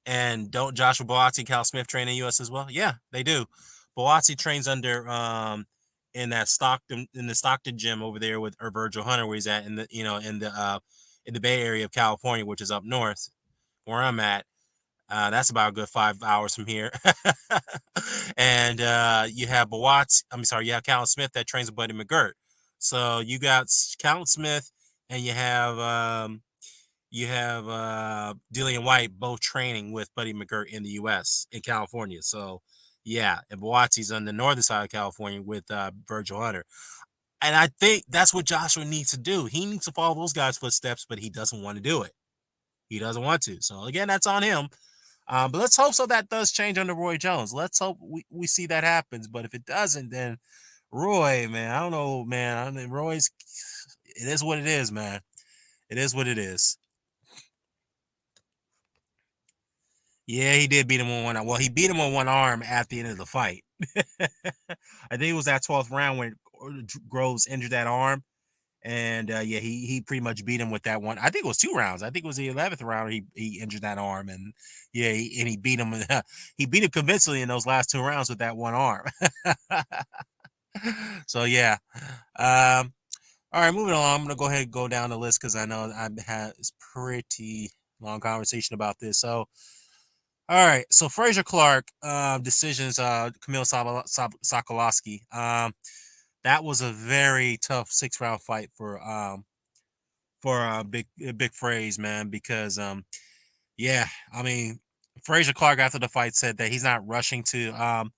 And don't Joshua Boazzi and Cal Smith train in the U.S. as well? Yeah, they do. Boazzi trains under in the Stockton gym over there with Virgil Hunter, where he's at in the Bay Area of California, which is up north where I'm at. That's about a good 5 hours from here. And you have you have Cal Smith that trains with Buddy McGirt. So you got Cal Smith, and you have Dillian White both training with Buddy McGirt in the U.S. in California. So yeah, and Boazzi's on the northern side of California with Virgil Hunter. And I think that's what Joshua needs to do. He needs to follow those guys' footsteps, but he doesn't want to do it. He doesn't want to. So again, that's on him. But let's hope so that does change under Roy Jones. Let's hope we see that happens. But if it doesn't, then Roy, man, I don't know, man. I mean, it is what it is, man. It is what it is. Yeah, he did beat him on one. Well, he beat him on one arm at the end of the fight. I think it was that 12th round when Groves injured that arm, and yeah, he pretty much beat him with that one. I think it was 2 rounds. I think it was the 11th round he injured that arm, and yeah, he beat him. He beat him convincingly in those last 2 rounds with that one arm. So yeah. All right, moving on. I'm gonna go ahead and go down the list because I know I've had a pretty long conversation about this. So all right, so Frazier Clarke decisions. KAMIL Sokolowski. That was a very tough 6 round fight for big phrase, man. Because yeah, I mean Frazier Clarke after the fight said that he's not rushing to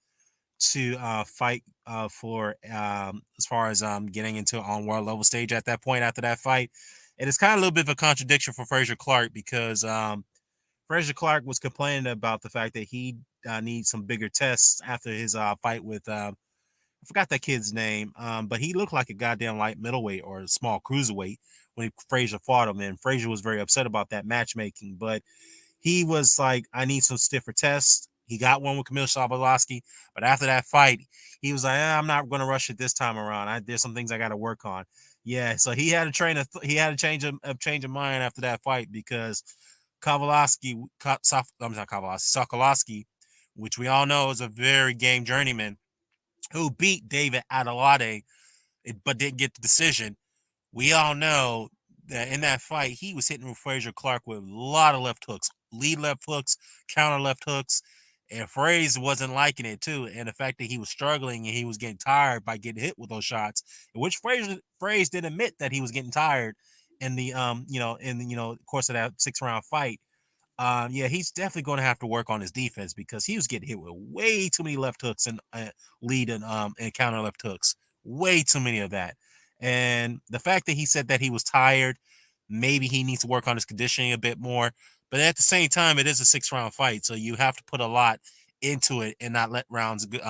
fight for as far as getting into on world level stage at that point after that fight. And it's kind of a little bit of a contradiction for Frazier Clarke because Frazier Clarke was complaining about the fact that he needs some bigger tests after his fight with I forgot that kid's name, but he looked like a goddamn light middleweight or a small cruiserweight when Frazier fought him, and Frazier was very upset about that matchmaking. But he was like, I need some stiffer tests. He got one with KAMIL Sokolowski, but after that fight, he was like, I'm not going to rush it this time around. There's some things I got to work on. Yeah, so he had a change of mind after that fight because Sokolowski, which we all know is a very game journeyman, who beat David Adelade, but didn't get the decision. We all know that in that fight, he was hitting Frazier Clarke with a lot of left hooks, lead left hooks, counter left hooks, and Frazier wasn't liking it too. And the fact that he was struggling and he was getting tired by getting hit with those shots, which Frazier did admit that he was getting tired in the course of that 6 round fight. Yeah, he's definitely going to have to work on his defense because he was getting hit with way too many left hooks and lead and counter left hooks, way too many of that. And the fact that he said that he was tired, maybe he needs to work on his conditioning a bit more. But at the same time, it is a 6 round fight, so you have to put a lot into it and not let rounds get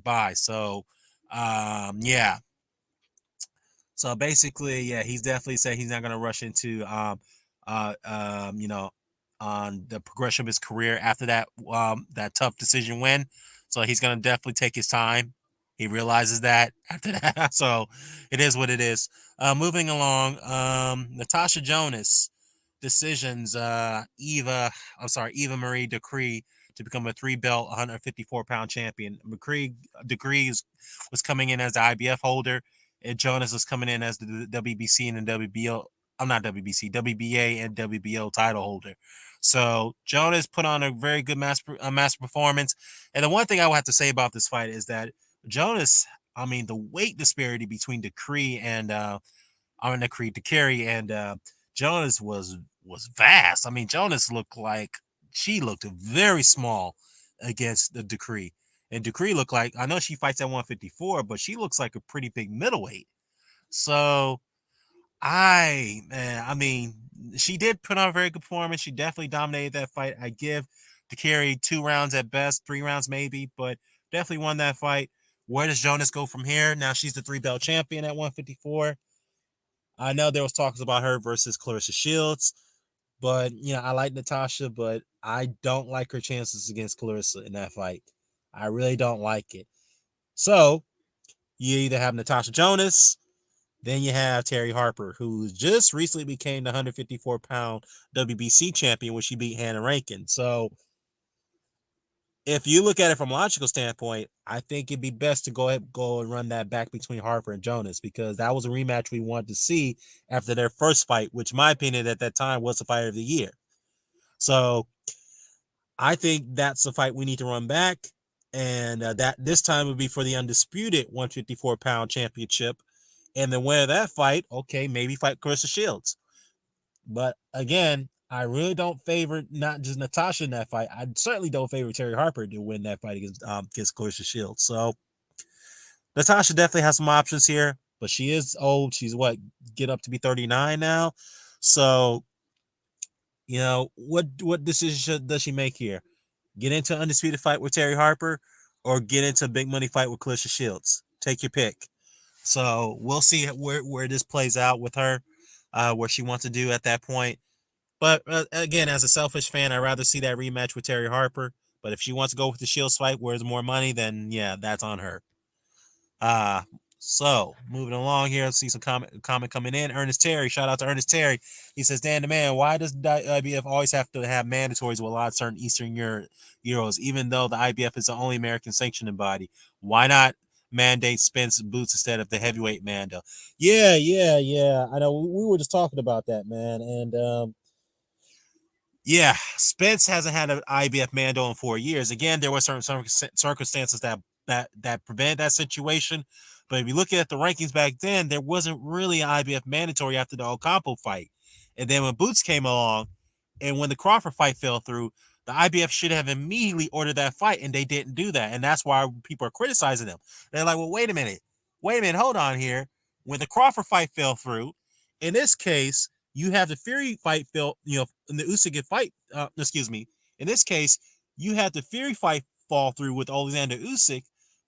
by. So yeah. So basically, yeah, he's definitely said he's not going to rush into on the progression of his career after that tough decision win. So he's going to definitely take his time. He realizes that after that. So it is what it is. Moving along, Natasha Jonas decisions Eva Marie Decree to become a 3-belt 154-pound champion. Decree was coming in as the IBF holder, and Jonas was coming in as the WBC and the WBO. I'm not WBC, WBA and WBO title holder. So Jonas put on a very good master performance. And the one thing I would have to say about this fight is that Jonas, I mean, the weight disparity between Decree and DICAIRE and Jonas was vast. I mean, Jonas looked like she looked very small against the Decree. And Decree looked like, I know she fights at 154, but she looks like a pretty big middleweight. So I mean, she did put on a very good performance. She definitely dominated that fight. I give DICAIRE 2 rounds at best, 3 rounds maybe, but definitely won that fight. Where does Jonas go from here? Now she's the 3-belt champion at 154. I know there was talks about her versus Clarissa Shields, but I like Natasha, but I don't like her chances against Clarissa in that fight. I really don't like it. So you either have Natasha Jonas, then you have Terry Harper, who just recently became the 154-pound WBC champion when she beat Hannah Rankin. So if you look at it from a logical standpoint, I think it'd be best to go and run that back between Harper and Jonas, because that was a rematch we wanted to see after their first fight, which, in my opinion, at that time was the fight of the year. So I think that's the fight we need to run back, and that this time would be for the undisputed 154-pound championship. And the winner of that fight, okay, maybe fight Clarissa Shields. But again, I really don't favor not just Natasha in that fight. I certainly don't favor Terry Harper to win that fight against Clarissa Shields. So Natasha definitely has some options here, but she is old. She's get up to be 39 now. So, what decision does she make here? Get into an undisputed fight with Terry Harper, or get into a big money fight with Clarissa Shields? Take your pick. So we'll see where this plays out with her, what she wants to do at that point. But again, as a selfish fan, I'd rather see that rematch with Terry Harper. But if she wants to go with the Shields fight where there's more money, then yeah, that's on her. So moving along here, let's see some comment coming in. Ernest Terry, shout out to Ernest Terry. He says, Dan the man, why does the IBF always have to have mandatories with a lot of certain Eastern Euros, even though the IBF is the only American sanctioning body? Why not mandate Spence boots instead of the heavyweight Mando? Yeah. I know we were just talking about that, man. And yeah, Spence hasn't had an IBF Mando in 4 years. Again, there were certain circumstances that prevented that situation. But if you look at the rankings back then, there wasn't really an IBF mandatory after the Ocampo fight. And then when Boots came along, and when the Crawford fight fell through, the IBF should have immediately ordered that fight, and they didn't do that. And that's why people are criticizing them. They're like, well, wait a minute, hold on here. When the Crawford fight fell through, in this case, you have the Fury fight in the Usyk fight, in this case, you had the Fury fight fall through with Alexander Usyk.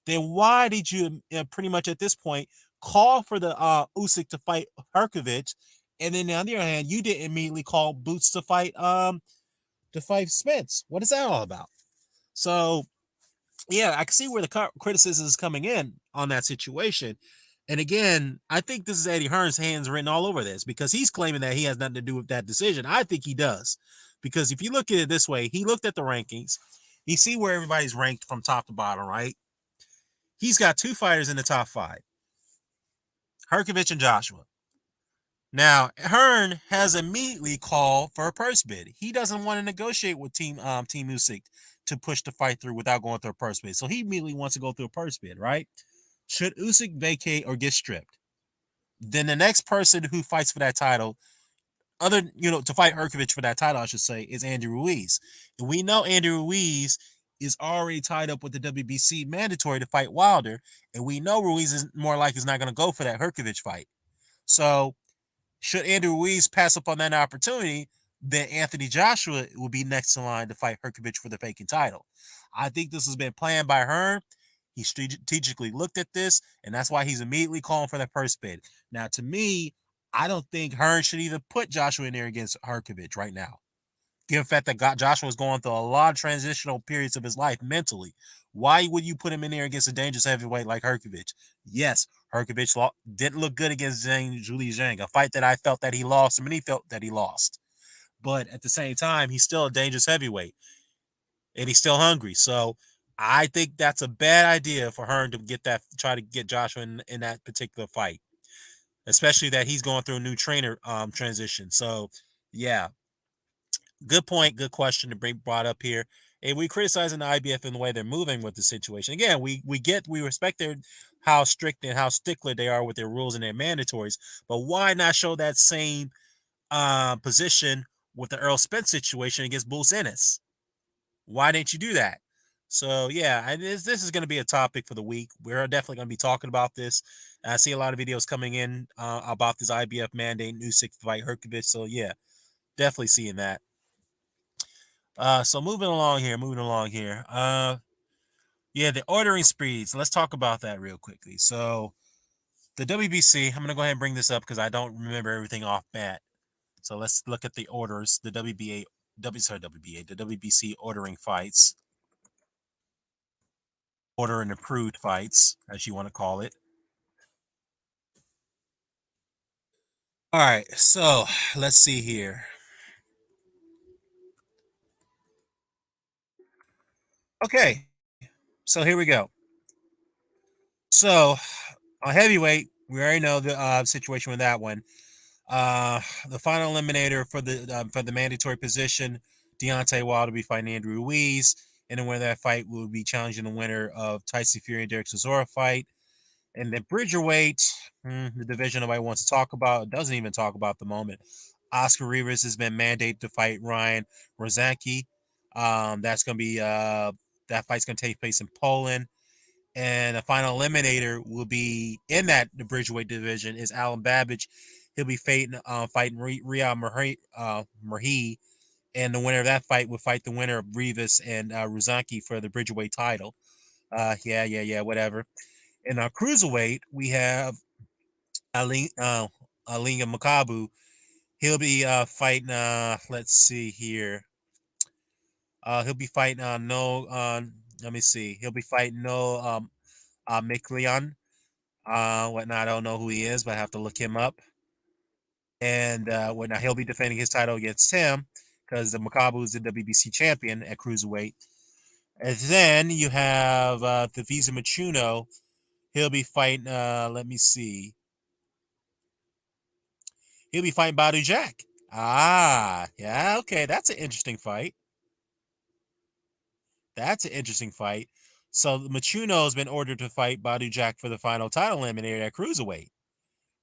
Then why did you pretty much at this point call for the Usyk to fight Hrgovic, and then on the other hand, you didn't immediately call Boots to fight Spence? What is that all about? So yeah, I can see where the criticism is coming in on that situation. And again, I think this is Eddie Hearn's hands written all over this, because he's claiming that he has nothing to do with that decision. I think he does, because if you look at it this way, he looked at the rankings, you see where everybody's ranked from top to bottom, right? He's got 2 fighters in the top 5, Hrgovic and Joshua. Now, Hearn has immediately called for a purse bid. He doesn't want to negotiate with Team Usyk to push the fight through without going through a purse bid. So he immediately wants to go through a purse bid, right? Should Usyk vacate or get stripped, then the next person who fights for that title, to fight Hrgovic for that title, I should say, is Andy Ruiz. And we know Andy Ruiz is already tied up with the WBC mandatory to fight Wilder, and we know Ruiz is more likely not going to go for that Hrgovic fight. So should Andy Ruiz pass up on that opportunity, then Anthony Joshua will be next in line to fight Hrgovic for the vacant title. I think this has been planned by Hearn. He strategically looked at this, and that's why he's immediately calling for that purse bid. Now, to me, I don't think Hearn should even put Joshua in there against Hrgovic right now. given the fact that Joshua was going through a lot of transitional periods of his life mentally. Why would you put him in there against a dangerous heavyweight like Hrgovic? Yes, Hrgovic didn't look good against Julie Zhang, a fight that I felt that he lost, and many felt that he lost. But at the same time, he's still a dangerous heavyweight, and he's still hungry. So I think that's a bad idea for Hearn to try to get Joshua in that particular fight, especially that he's going through a new trainer transition. So yeah, good point, good question to bring brought up here. And we criticizing the IBF in the way they're moving with the situation. Again, we respect their how strict and how stickler they are with their rules and their mandatories. But why not show that same position with the Earl Spence situation against Bull Ennis? Why didn't you do that? So yeah, this is going to be a topic for the week. We're definitely going to be talking about this. I see a lot of videos coming in about this IBF mandate, Usyk fight Hrgovic. So yeah, definitely seeing that. So moving along here. Yeah, the ordering speeds. Let's talk about that real quickly. So the WBC, I'm gonna go ahead and bring this up because I don't remember everything off bat. So let's look at the orders. The the WBC ordering fights, order and approved fights, as you want to call it. All right, so let's see here. Okay, so here we go. So on heavyweight, we already know the situation with that one. The final eliminator for the mandatory position, Deontay Wilder will be fighting Andrew Ruiz, and the winner of that fight will be challenging the winner of Tyson Fury and Derek Chisora fight. And then Bridgerweight, the division nobody wants to talk about, doesn't even talk about at the moment. Oscar Rivas has been mandated to fight Ryan Rozanski. That's going to be that fight's going to take place in Poland. And the final eliminator will be in the Bridgeweight division is Alan Babbage. He'll be fighting Riyad Merhi, and the winner of that fight will fight the winner of Rivas and Rozanski for the Bridgeweight title. Whatever. In our cruiserweight, we have Alinga Makabu. He'll be fighting. Let's see here. He'll be fighting no. Let me see. He'll be fighting no Miklian. Whatnot. I don't know who he is, but I have to look him up. And whatnot. He'll be defending his title against him because the Makabu is the WBC champion at cruiserweight. And then you have the Visa Machuno. He'll be fighting. Let me see. He'll be fighting Badu Jack. Ah, yeah, okay. That's an interesting fight. That's an interesting fight. So Machuno has been ordered to fight Badu Jack for the final title eliminator at cruiserweight.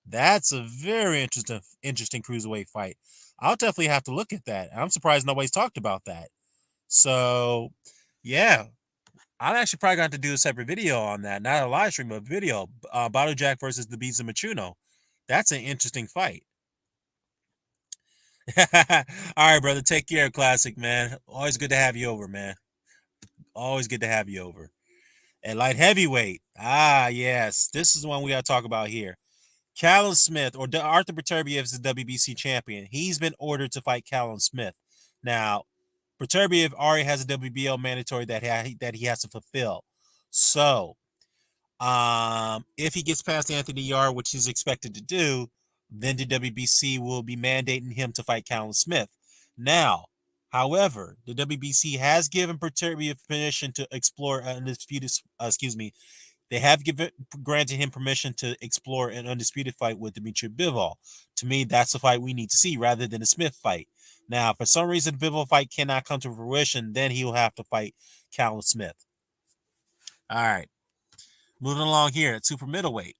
That's a very interesting cruiserweight fight. I'll definitely have to look at that. I'm surprised nobody's talked about that. So, yeah, I'm actually probably going to have to do a separate video on that. Not a live stream, but a video. Badu Jack versus the Beats of Machuno. That's an interesting fight. All right, brother. Take care, Classic, man. Always good to have you over, man. Always good to have you over. And light heavyweight. Ah, yes. This is the one we got to talk about here. Callum Smith, or Arthur Beterbiev, is the WBC champion. He's been ordered to fight Callum Smith. Now, Beterbiev already has a WBO mandatory that he has to fulfill. So, if he gets past Anthony Yarde, which he's expected to do, then the WBC will be mandating him to fight Callum Smith. Now, however, the WBC has given Beterbiev permission to explore undisputed. They have granted him permission to explore an undisputed fight with Dmitry Bivol. To me, that's the fight we need to see rather than a Smith fight. Now, if for some reason the Bivol fight cannot come to fruition, then he will have to fight Callum Smith. All right. Moving along here at super middleweight.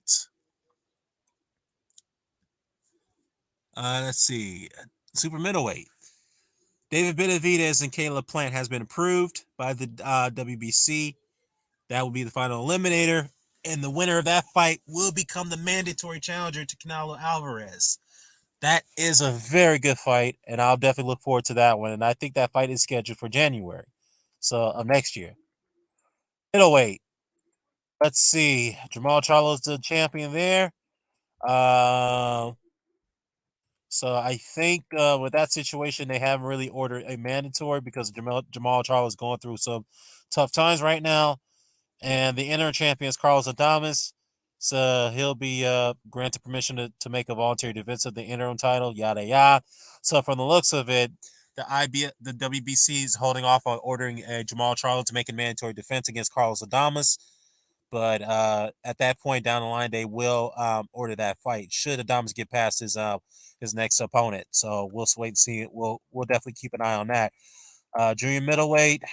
Let's see. Super middleweight. David Benavidez and Caleb Plant has been approved by the WBC. That will be the final eliminator. And the winner of that fight will become the mandatory challenger to Canelo Alvarez. That is a very good fight, and I'll definitely look forward to that one. And I think that fight is scheduled for January, so of next year. Middleweight. Let's see. Jamal Charlo's the champion there. Uh, So I think with that situation, they haven't really ordered a mandatory because Jamal Charles is going through some tough times right now, and the interim champion is Carlos Adames. So he'll be granted permission to make a voluntary defense of the interim title, yada yada. So from the looks of it, the WBC is holding off on ordering Jamal Charles to make a mandatory defense against Carlos Adames. But at that point down the line, they will order that fight should Adames get past his next opponent. So we'll wait and see. We'll definitely keep an eye on that. Junior middleweight,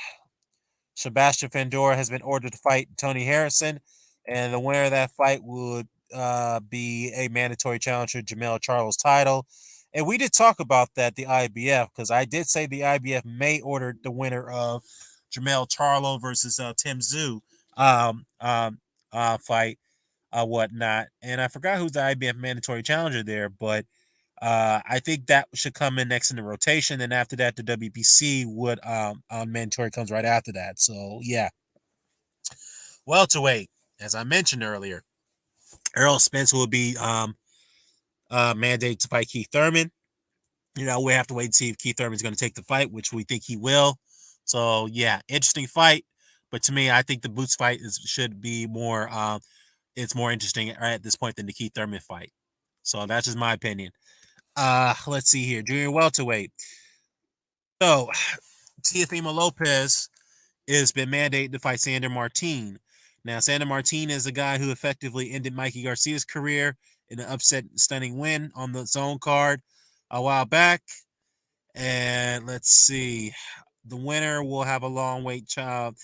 Sebastian Fandora has been ordered to fight Tony Harrison, and the winner of that fight would be a mandatory challenger, Jamel Charles title. And we did talk about that, the IBF, because I did say the IBF may order the winner of Jamel Charlo versus Tim Tszyu fight, whatnot. And I forgot who's the IBF mandatory challenger there, but I think that should come in next in the rotation. And after that, the WBC would on mandatory comes right after that. So yeah. Welterweight, as I mentioned earlier, Errol Spence will be mandated to fight Keith Thurman. You know, we have to wait and see if Keith Thurman is going to take the fight, which we think he will. So yeah, interesting fight. But to me, I think the Boots fight should be more. It's more interesting right at this point than the Keith Thurman fight. So that's just my opinion. Let's see here. Junior welterweight. So Teofimo Lopez has been mandated to fight Sander Martin. Now, Sander Martin is a guy who effectively ended Mikey Garcia's career in an upset stunning win on the zone card a while back. And let's see. The winner will have a long wait to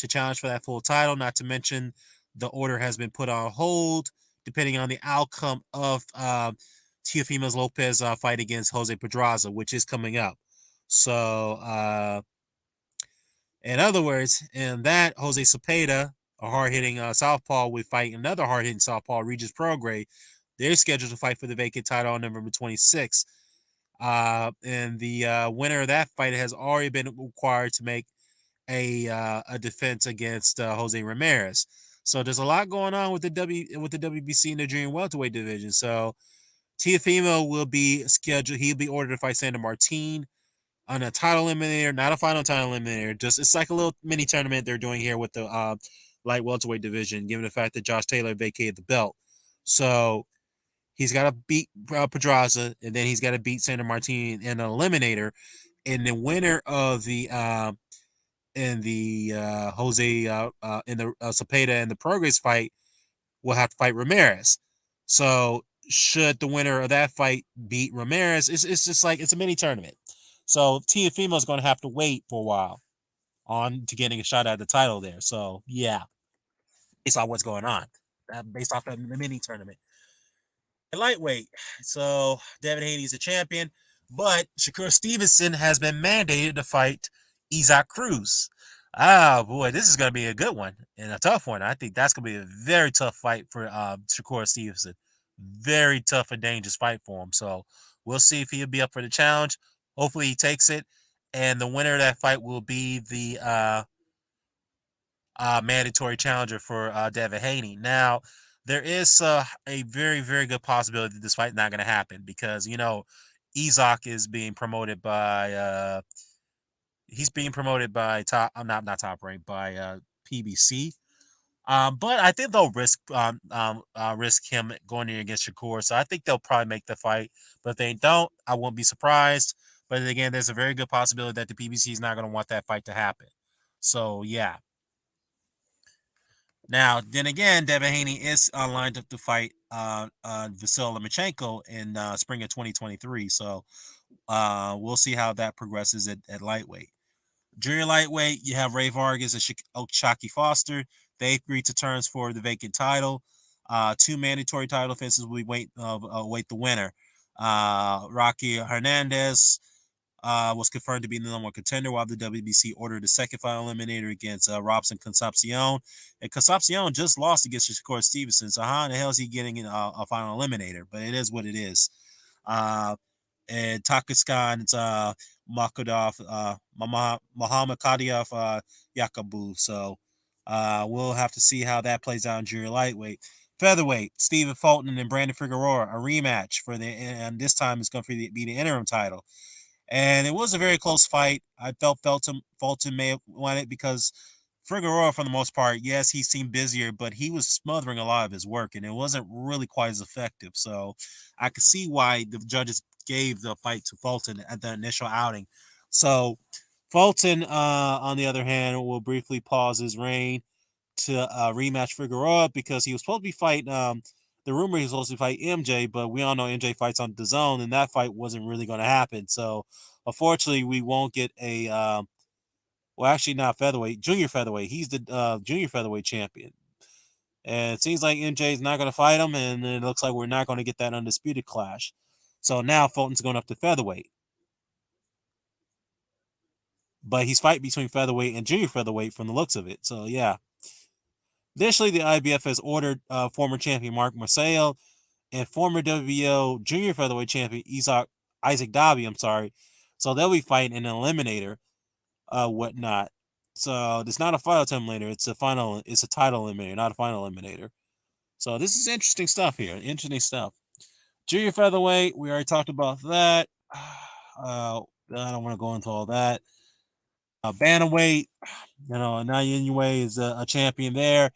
challenge for that full title, not to mention the order has been put on hold depending on the outcome of Teofimo Lopez fight against Jose Pedraza, which is coming up. So, in other words, in that, Jose Cepeda, a hard-hitting southpaw, will fight another hard-hitting southpaw, Regis Prograis. They're scheduled to fight for the vacant title on November 26th. And the winner of that fight has already been required to make a defense against Jose Ramirez. So there's a lot going on with the WBC and the junior welterweight division. So Teofimo will be scheduled. He'll be ordered to fight Sander Martin on a title eliminator, not a final title eliminator. Just it's like a little mini tournament they're doing here with the light welterweight division, given the fact that Josh Taylor vacated the belt. So he's got to beat Pedraza, and then he's got to beat Sander Martin in an eliminator. And the winner of the Jose in the Cepeda and the Progress fight will have to fight Ramirez. So should the winner of that fight beat Ramirez, it's just like it's a mini tournament. So Teofimo is going to have to wait for a while on to getting a shot at the title there. So yeah, based on what's going on, based off the mini tournament. And lightweight, so Devin Haney's a champion, but Shakur Stevenson has been mandated to fight Isaac Cruz. Oh boy, this is going to be a good one and a tough one. I think that's going to be a very tough fight for Shakur Stevenson. Very tough and dangerous fight for him. So we'll see if he'll be up for the challenge. Hopefully he takes it, and the winner of that fight will be the mandatory challenger for Devin Haney. Now, there is a very, very good possibility that this fight is not going to happen because, you know, Isaac is being promoted by he's being promoted by not Top Rank, by PBC. But I think they'll risk him going in against Shakur. So I think they'll probably make the fight. But if they don't, I won't be surprised. But again, there's a very good possibility that the PBC is not going to want that fight to happen. So yeah. Now, then again, Devin Haney is lined up to fight Vasyl Lomachenko in spring of 2023. So we'll see how that progresses at lightweight. Junior lightweight, you have Ray Vargas and Shockey Foster. They agreed to terms for the vacant title. Two mandatory title defenses. We await the winner. Rocky Hernandez was confirmed to be the number one contender, while the WBC ordered the second final eliminator against Robson Concepcion. And Concepcion just lost against Shakur Stevenson. So how in the hell is he getting a final eliminator? But it is what it is. And Takiskan's Muhammad Kadyrov Yakubu. So we'll have to see how that plays out in junior lightweight. Featherweight, Stephen Fulton and Brandon Figueroa, a rematch for and this time it's going to be the interim title. And it was a very close fight. I felt Fulton may have won it because Figueroa, for the most part, yes, he seemed busier, but he was smothering a lot of his work, and it wasn't really quite as effective. So I could see why the judges gave the fight to Fulton at the initial outing. So Fulton, on the other hand, will briefly pause his reign to rematch Figueroa because he was supposed to be fighting. The rumor he was supposed to fight MJ, but we all know MJ fights on the zone, and that fight wasn't really going to happen. So, unfortunately, we won't get a. Well, actually, not featherweight, junior featherweight. He's the junior featherweight champion, and it seems like MJ is not going to fight him, and it looks like we're not going to get that undisputed clash. So now Fulton's going up to featherweight, but he's fighting between featherweight and junior featherweight from the looks of it. So yeah. Additionally, the IBF has ordered former champion Mark Marcel and former WBO junior featherweight champion Isaac Dobby. I'm sorry. So they'll be fighting an eliminator, whatnot. So it's not a final eliminator. It's a final. It's a title eliminator, not a final eliminator. So this is interesting stuff here. Interesting stuff. Junior featherweight. We already talked about that. I don't want to go into all that. Bantamweight. Now Inoue is a champion there.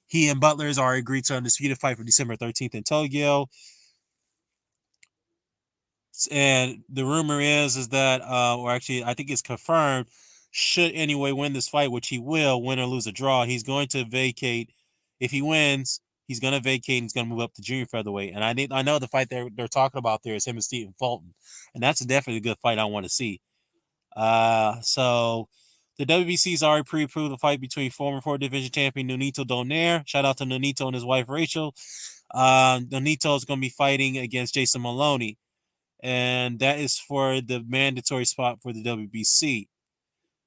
He and Butler's already agreed to an undisputed fight for December 13th in Tokyo. And the rumor is that, or actually, I think it's confirmed, should Inoue win this fight, which he will, win or lose a draw, he's going to vacate. If he wins, he's going to vacate and he's going to move up to junior featherweight. And I know the fight they're talking about there is him and Stephen Fulton. And that's definitely a good fight I want to see. So the WBC's already pre-approved the fight between former 4th Division champion Nonito Donaire. Shout out to Nonito and his wife Rachel. Nonito is going to be fighting against Jason Maloney, and that is for the mandatory spot for the WBC,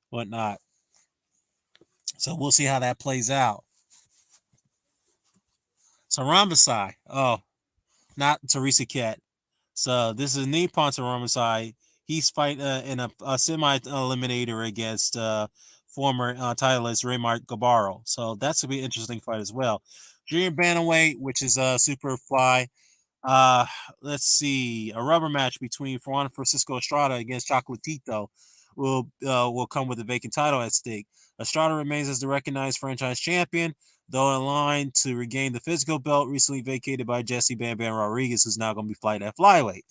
whatnot. So we'll see how that plays out. So Rambasai, not Teresa Ket. So this is Nippon Rambasai. He's fighting in a semi-eliminator against former titleist Raymart Gabaro. So that's going to be an interesting fight as well. Junior bantamweight, which is Superfly. Let's see. A rubber match between Juan Francisco Estrada against Chocolatito will come with a vacant title at stake. Estrada remains as the recognized franchise champion, though in line to regain the physical belt recently vacated by Jesse Bam Bam Rodriguez, who's now going to be fighting at flyweight.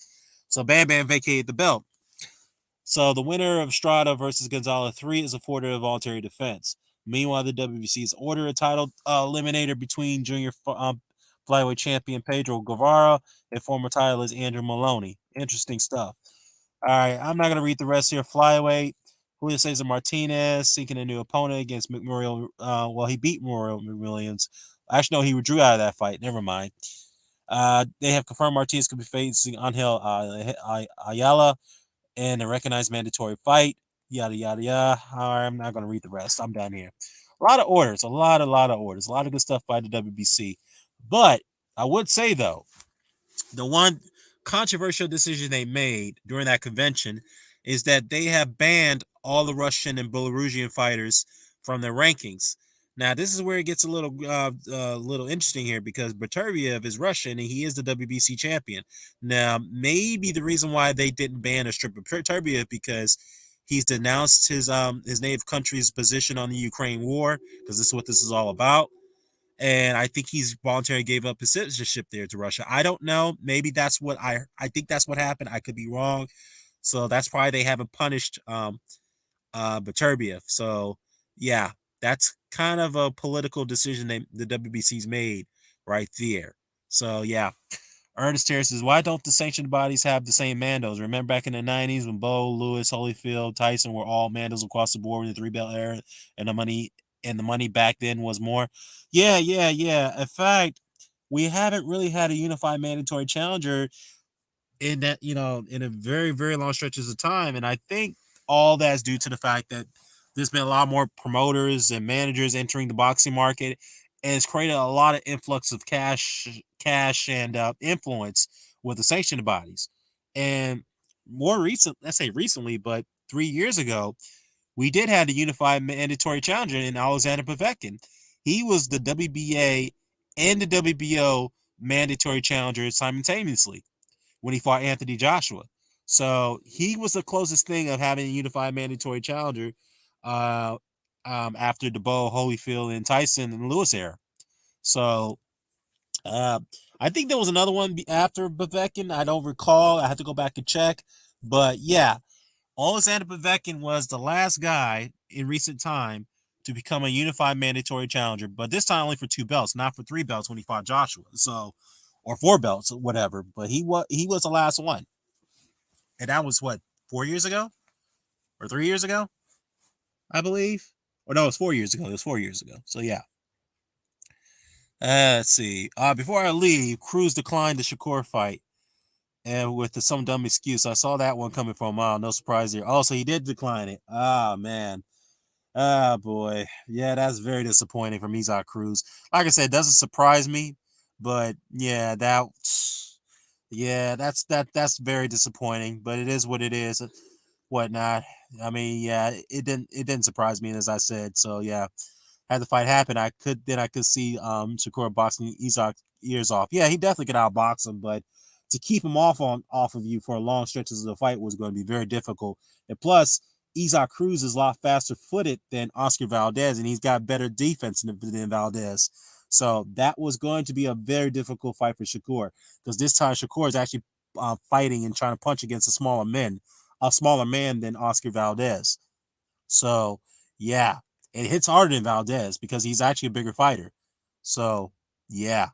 So Bam Bam vacated the belt. So the winner of Estrada versus Gonzalez 3 is afforded a voluntary defense. Meanwhile, the WBC has ordered a title eliminator between junior flyweight champion Pedro Guevara and former titleist Andrew Maloney. Interesting stuff. All right, I'm not going to read the rest here. Flyweight, Julio Cesar Martinez seeking a new opponent against McMurray. He beat Memorial McWilliams. Actually, no, he withdrew out of that fight. Never mind. They have confirmed Martinez could be facing Angel Ayala in a recognized mandatory fight. Yada, yada, yada. I'm not going to read the rest. I'm done here. A lot of orders. A lot of orders. A lot of good stuff by the WBC. But I would say, though, the one controversial decision they made during that convention is that they have banned all the Russian and Belarusian fighters from their rankings. Now, this is where it gets a little interesting here because Beterbiev is Russian and he is the WBC champion. Now, maybe the reason why they didn't ban or strip Beterbiev because he's denounced his native country's position on the Ukraine war because this is what this is all about. And I think he's voluntarily gave up his citizenship there to Russia. I don't know. Maybe that's what I think that's what happened. I could be wrong. So that's why they haven't punished Beterbiev. So yeah, that's kind of a political decision the WBC's made right there. So yeah. Ernest Terry says, why don't the sanctioned bodies have the same mandos? Remember back in the 90s when Bo, Lewis, Holyfield, Tyson were all mandos across the board in the 3-belt era and the money back then was more? Yeah. In fact, we haven't really had a unified mandatory challenger in that, in a very, very long stretches of time. And I think all that's due to the fact that there's been a lot more promoters and managers entering the boxing market, and it's created a lot of influx of cash and influence with the sanctioned bodies. And let's say recently, but 3 years ago, we did have the unified mandatory challenger in Alexander Povetkin. He was the WBA and the WBO mandatory challenger simultaneously when he fought Anthony Joshua. So he was the closest thing of having a unified mandatory challenger after DeBow, Holyfield, and Tyson and Lewis era. So I think there was another one after Povetkin. I don't recall. I have to go back and check. But yeah, Alexander Povetkin was the last guy in recent time to become a unified mandatory challenger, but this time only for 2 belts, not for 3 belts when he fought Joshua. So, or 4 belts, whatever. But he was the last one, and that was what 4 years ago or 3 years ago, I believe. Or no, it was 4 years ago. It was 4 years ago. So yeah. Let's see. Before I leave, Cruz declined the Shakur fight, and with some dumb excuse. I saw that one coming from a mile. No surprise here. Also, he did decline it. Ah, man. Ah, boy. Yeah, that's very disappointing from Isaac Cruz. Like I said, it doesn't surprise me, but yeah, that's very disappointing. But it is what it is. Whatnot. I mean, yeah, it didn't surprise me, as I said. So yeah, had the fight happen, I could see Shakur boxing Isaac ears off. Yeah, he definitely could outbox him, but to keep him off of you for long stretches of the fight was going to be very difficult. And plus, Isaac Cruz is a lot faster footed than Oscar Valdez, and he's got better defense than Valdez. So that was going to be a very difficult fight for Shakur, because this time Shakur is actually fighting and trying to punch against a smaller man than Oscar Valdez. So yeah, it hits harder than Valdez because he's actually a bigger fighter. So yeah.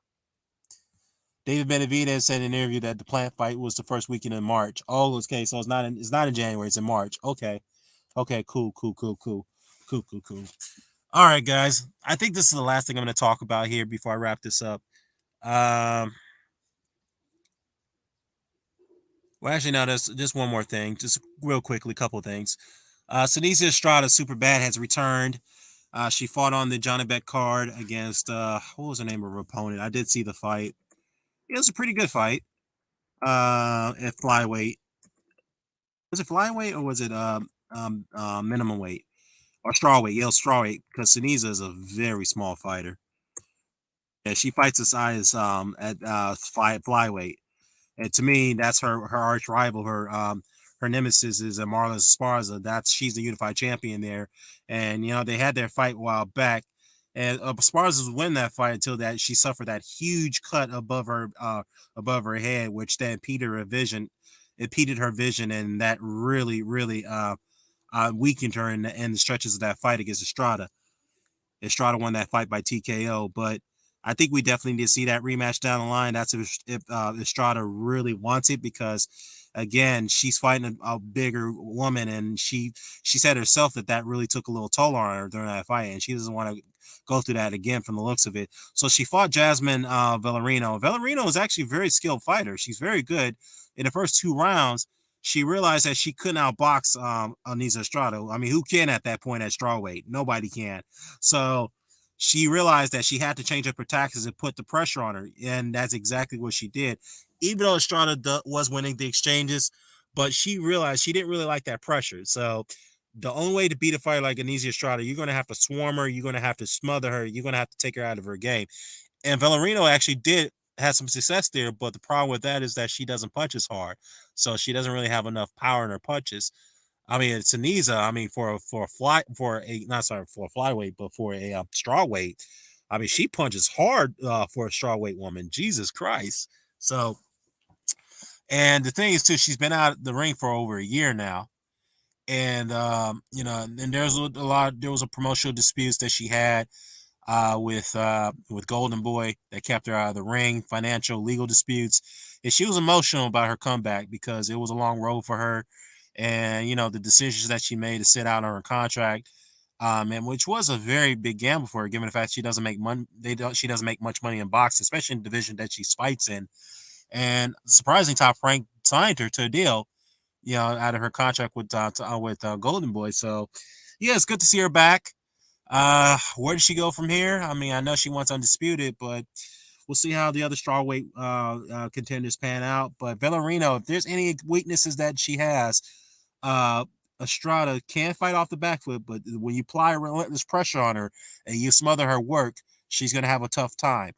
David Benavidez said in an interview that the plant fight was the first weekend in March. Oh, okay, so it's not in January, it's in March. Okay. Okay, cool. All right, guys. I think this is the last thing I'm going to talk about here before I wrap this up. Well, actually, no, there's just one more thing. Just real quickly, a couple of things. SENIESA Estrada SUPERBAD has returned. She fought on the Janibek card against what was the name of her opponent? I did see the fight. It was a pretty good fight. At flyweight. Was it flyweight or was it minimum weight or strawweight? Yeah, strawweight, because SENIESA is a very small fighter. Yeah, she fights the size at flyweight. And to me, that's her arch rival. Her nemesis is Marlon Esparza. She's the unified champion there, and they had their fight a while back, and Esparza was winning that fight until that she suffered that huge cut above her head, which then impeded her vision, and that really weakened her in the stretches of that fight against Estrada. Estrada won that fight by TKO, but I think we definitely need to see that rematch down the line. That's if Estrada really wants it, because again, she's fighting a bigger woman, and she said herself that really took a little toll on her during that fight, and she doesn't want to go through that again from the looks of it. So she fought Jasmine Villarino. Villarino is actually a very skilled fighter. She's very good. In the first 2 rounds, she realized that she couldn't outbox Anisa Estrada. I mean, who can at that point at strawweight? Nobody can. So she realized that she had to change up her tactics and put the pressure on her, and that's exactly what she did. Even though Estrada was winning the exchanges, but she realized she didn't really like that pressure. So the only way to beat a fighter like Anisa Estrada, you're going to have to swarm her, you're going to have to smother her, you're going to have to take her out of her game. And Villarino actually did have some success there, but the problem with that is that she doesn't punch as hard, so she doesn't really have enough power in her punches. I mean, it's SENIESA. I mean, for a not sorry for a flyweight, but for a strawweight, I mean, she punches hard for a strawweight woman. Jesus Christ! So, and the thing is too, she's been out of the ring for over a year now, and and there was a promotional disputes that she had with Golden Boy that kept her out of the ring, financial, legal disputes, and she was emotional about her comeback because it was a long road for her, and the decisions that she made to sit out on her contract, and which was a very big gamble for her, given the fact she doesn't make money. She doesn't make much money in boxing, especially in the division that she fights in. And surprisingly, Top Rank signed her to a deal, out of her contract with Golden Boy. So, yeah, it's good to see her back. Where does she go from here? I mean, I know she wants undisputed, but we'll see how the other strawweight contenders pan out. But Villarino, if there's any weaknesses that she has, Estrada can fight off the back foot, but when you apply relentless pressure on her and you smother her work, she's going to have a tough time.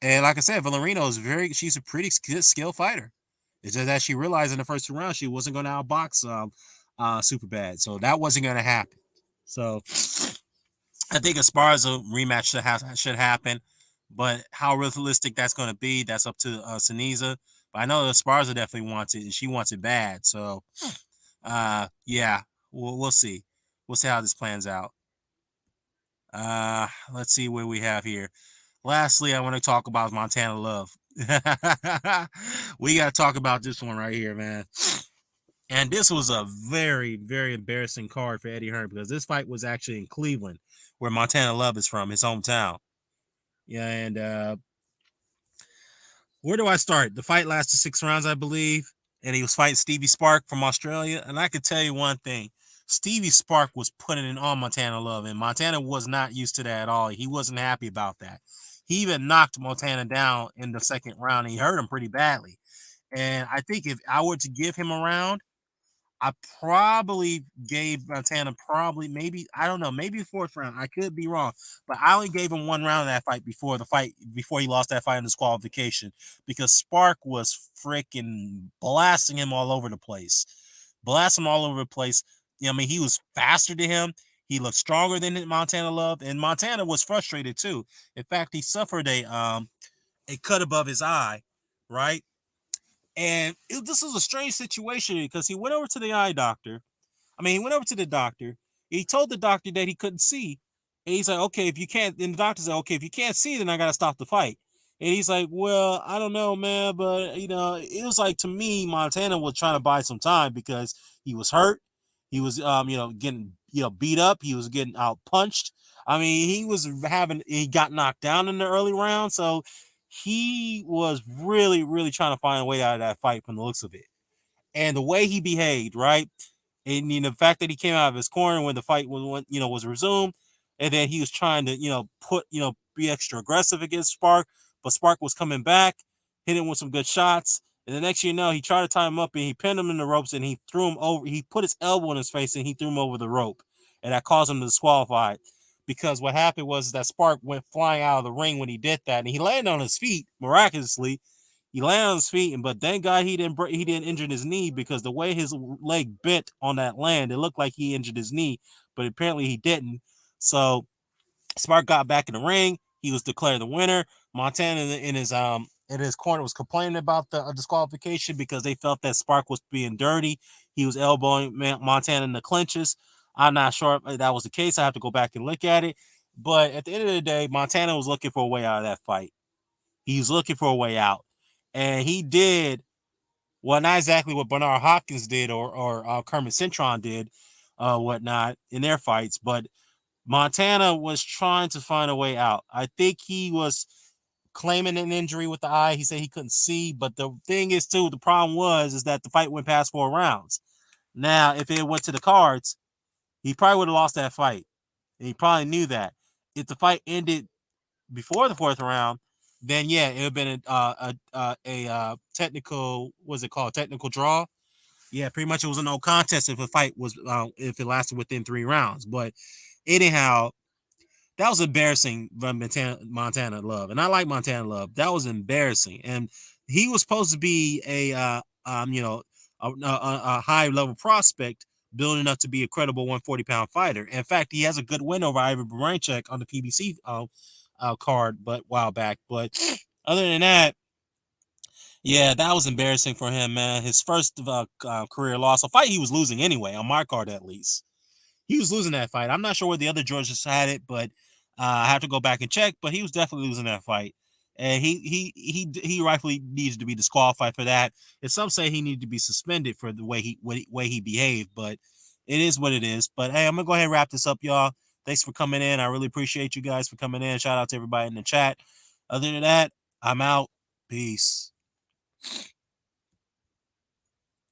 And like I said, Villarino is she's a pretty skilled fighter. It's just that she realized in the first 2 rounds she wasn't going to outbox Superbad, so that wasn't going to happen. So I think as far as a rematch should happen, but how realistic that's going to be, that's up to SENIESA. But I know Esparza definitely wants it, and she wants it bad. So, yeah, we'll see. We'll see how this plans out. Let's see what we have here. Lastly, I want to talk about Montana Love. We got to talk about this one right here, man. And this was a very, very embarrassing card for Eddie Hearn because this fight was actually in Cleveland, where Montana Love is from, his hometown. Yeah, and where do I start? The fight lasted 6 rounds, I believe, and he was fighting Stevie Spark from Australia. And I could tell you one thing: Stevie Spark was putting it on Montana Love, and Montana was not used to that at all. He wasn't happy about that. He even knocked Montana down in the second round. And he hurt him pretty badly. And I think if I were to give him a round, I probably gave Montana maybe I don't know, maybe 4th round. I could be wrong, but I only gave him 1 round of that fight before he lost that fight in disqualification because Spark was freaking blasting him all over the place, blasting him all over the place. I mean, he was faster than him. He looked stronger than Montana Love, and Montana was frustrated too. In fact, he suffered a cut above his eye, right? And this was a strange situation because he went over to the eye doctor. He went over to the doctor. He told the doctor that he couldn't see. And he's like, okay, if you can't, and the doctor said, okay, if you can't see, then I got to stop the fight. And he's like, well, I don't know, man, but, it was like to me, Montana was trying to buy some time because he was hurt. He was, getting, beat up. He was getting out punched. He got knocked down in the early round. So he was really, really trying to find a way out of that fight from the looks of it. And the way he behaved, right? And the fact that he came out of his corner when the fight was resumed, and then he was trying to be extra aggressive against Spark, but Spark was coming back, hit him with some good shots, and the next he tried to tie him up and he pinned him in the ropes and he threw him over. He put his elbow in his face and he threw him over the rope, and that caused him to disqualify. Because what happened was that Spark went flying out of the ring when he did that, and he landed on his feet miraculously. He landed on his feet, but thank God he didn't injure his knee because the way his leg bent on that land, it looked like he injured his knee, but apparently he didn't. So Spark got back in the ring. He was declared the winner. Montana in his corner was complaining about the disqualification because they felt that Spark was being dirty. He was elbowing Montana in the clinches. I'm not sure if that was the case. I have to go back and look at it. But at the end of the day, Montana was looking for a way out of that fight. He was looking for a way out. And he did, well, not exactly what Bernard Hopkins did or Kermit Cintron did, whatnot in their fights, but Montana was trying to find a way out. I think he was claiming an injury with the eye. He said he couldn't see, but the thing is, too, the problem is that the fight went past 4 rounds. Now, if it went to the cards, he probably would have lost that fight. And he probably knew that. If the fight ended before the 4th round, then yeah, it would have been a technical, what's it called, technical draw. Yeah, pretty much it was a no contest if the fight was if it lasted within 3 rounds. But anyhow, that was embarrassing from Montana Love, and I like Montana Love. That was embarrassing, and he was supposed to be a high level prospect, building up to be a credible 140-pound fighter. In fact, he has a good win over Ivan Barancek on the PBC card, but while back. But other than that, yeah, that was embarrassing for him, man. His first career loss, a fight he was losing anyway, on my card at least. He was losing that fight. I'm not sure where the other Georgians had it, but I have to go back and check. But he was definitely losing that fight, and he rightfully needs to be disqualified for that. And some say he needed to be suspended for the way he behaved. But it is what it is. But hey, I'm gonna go ahead and wrap this up, y'all. Thanks for coming in. I really appreciate you guys for coming in. Shout out to everybody in the chat. Other than that, I'm out. Peace.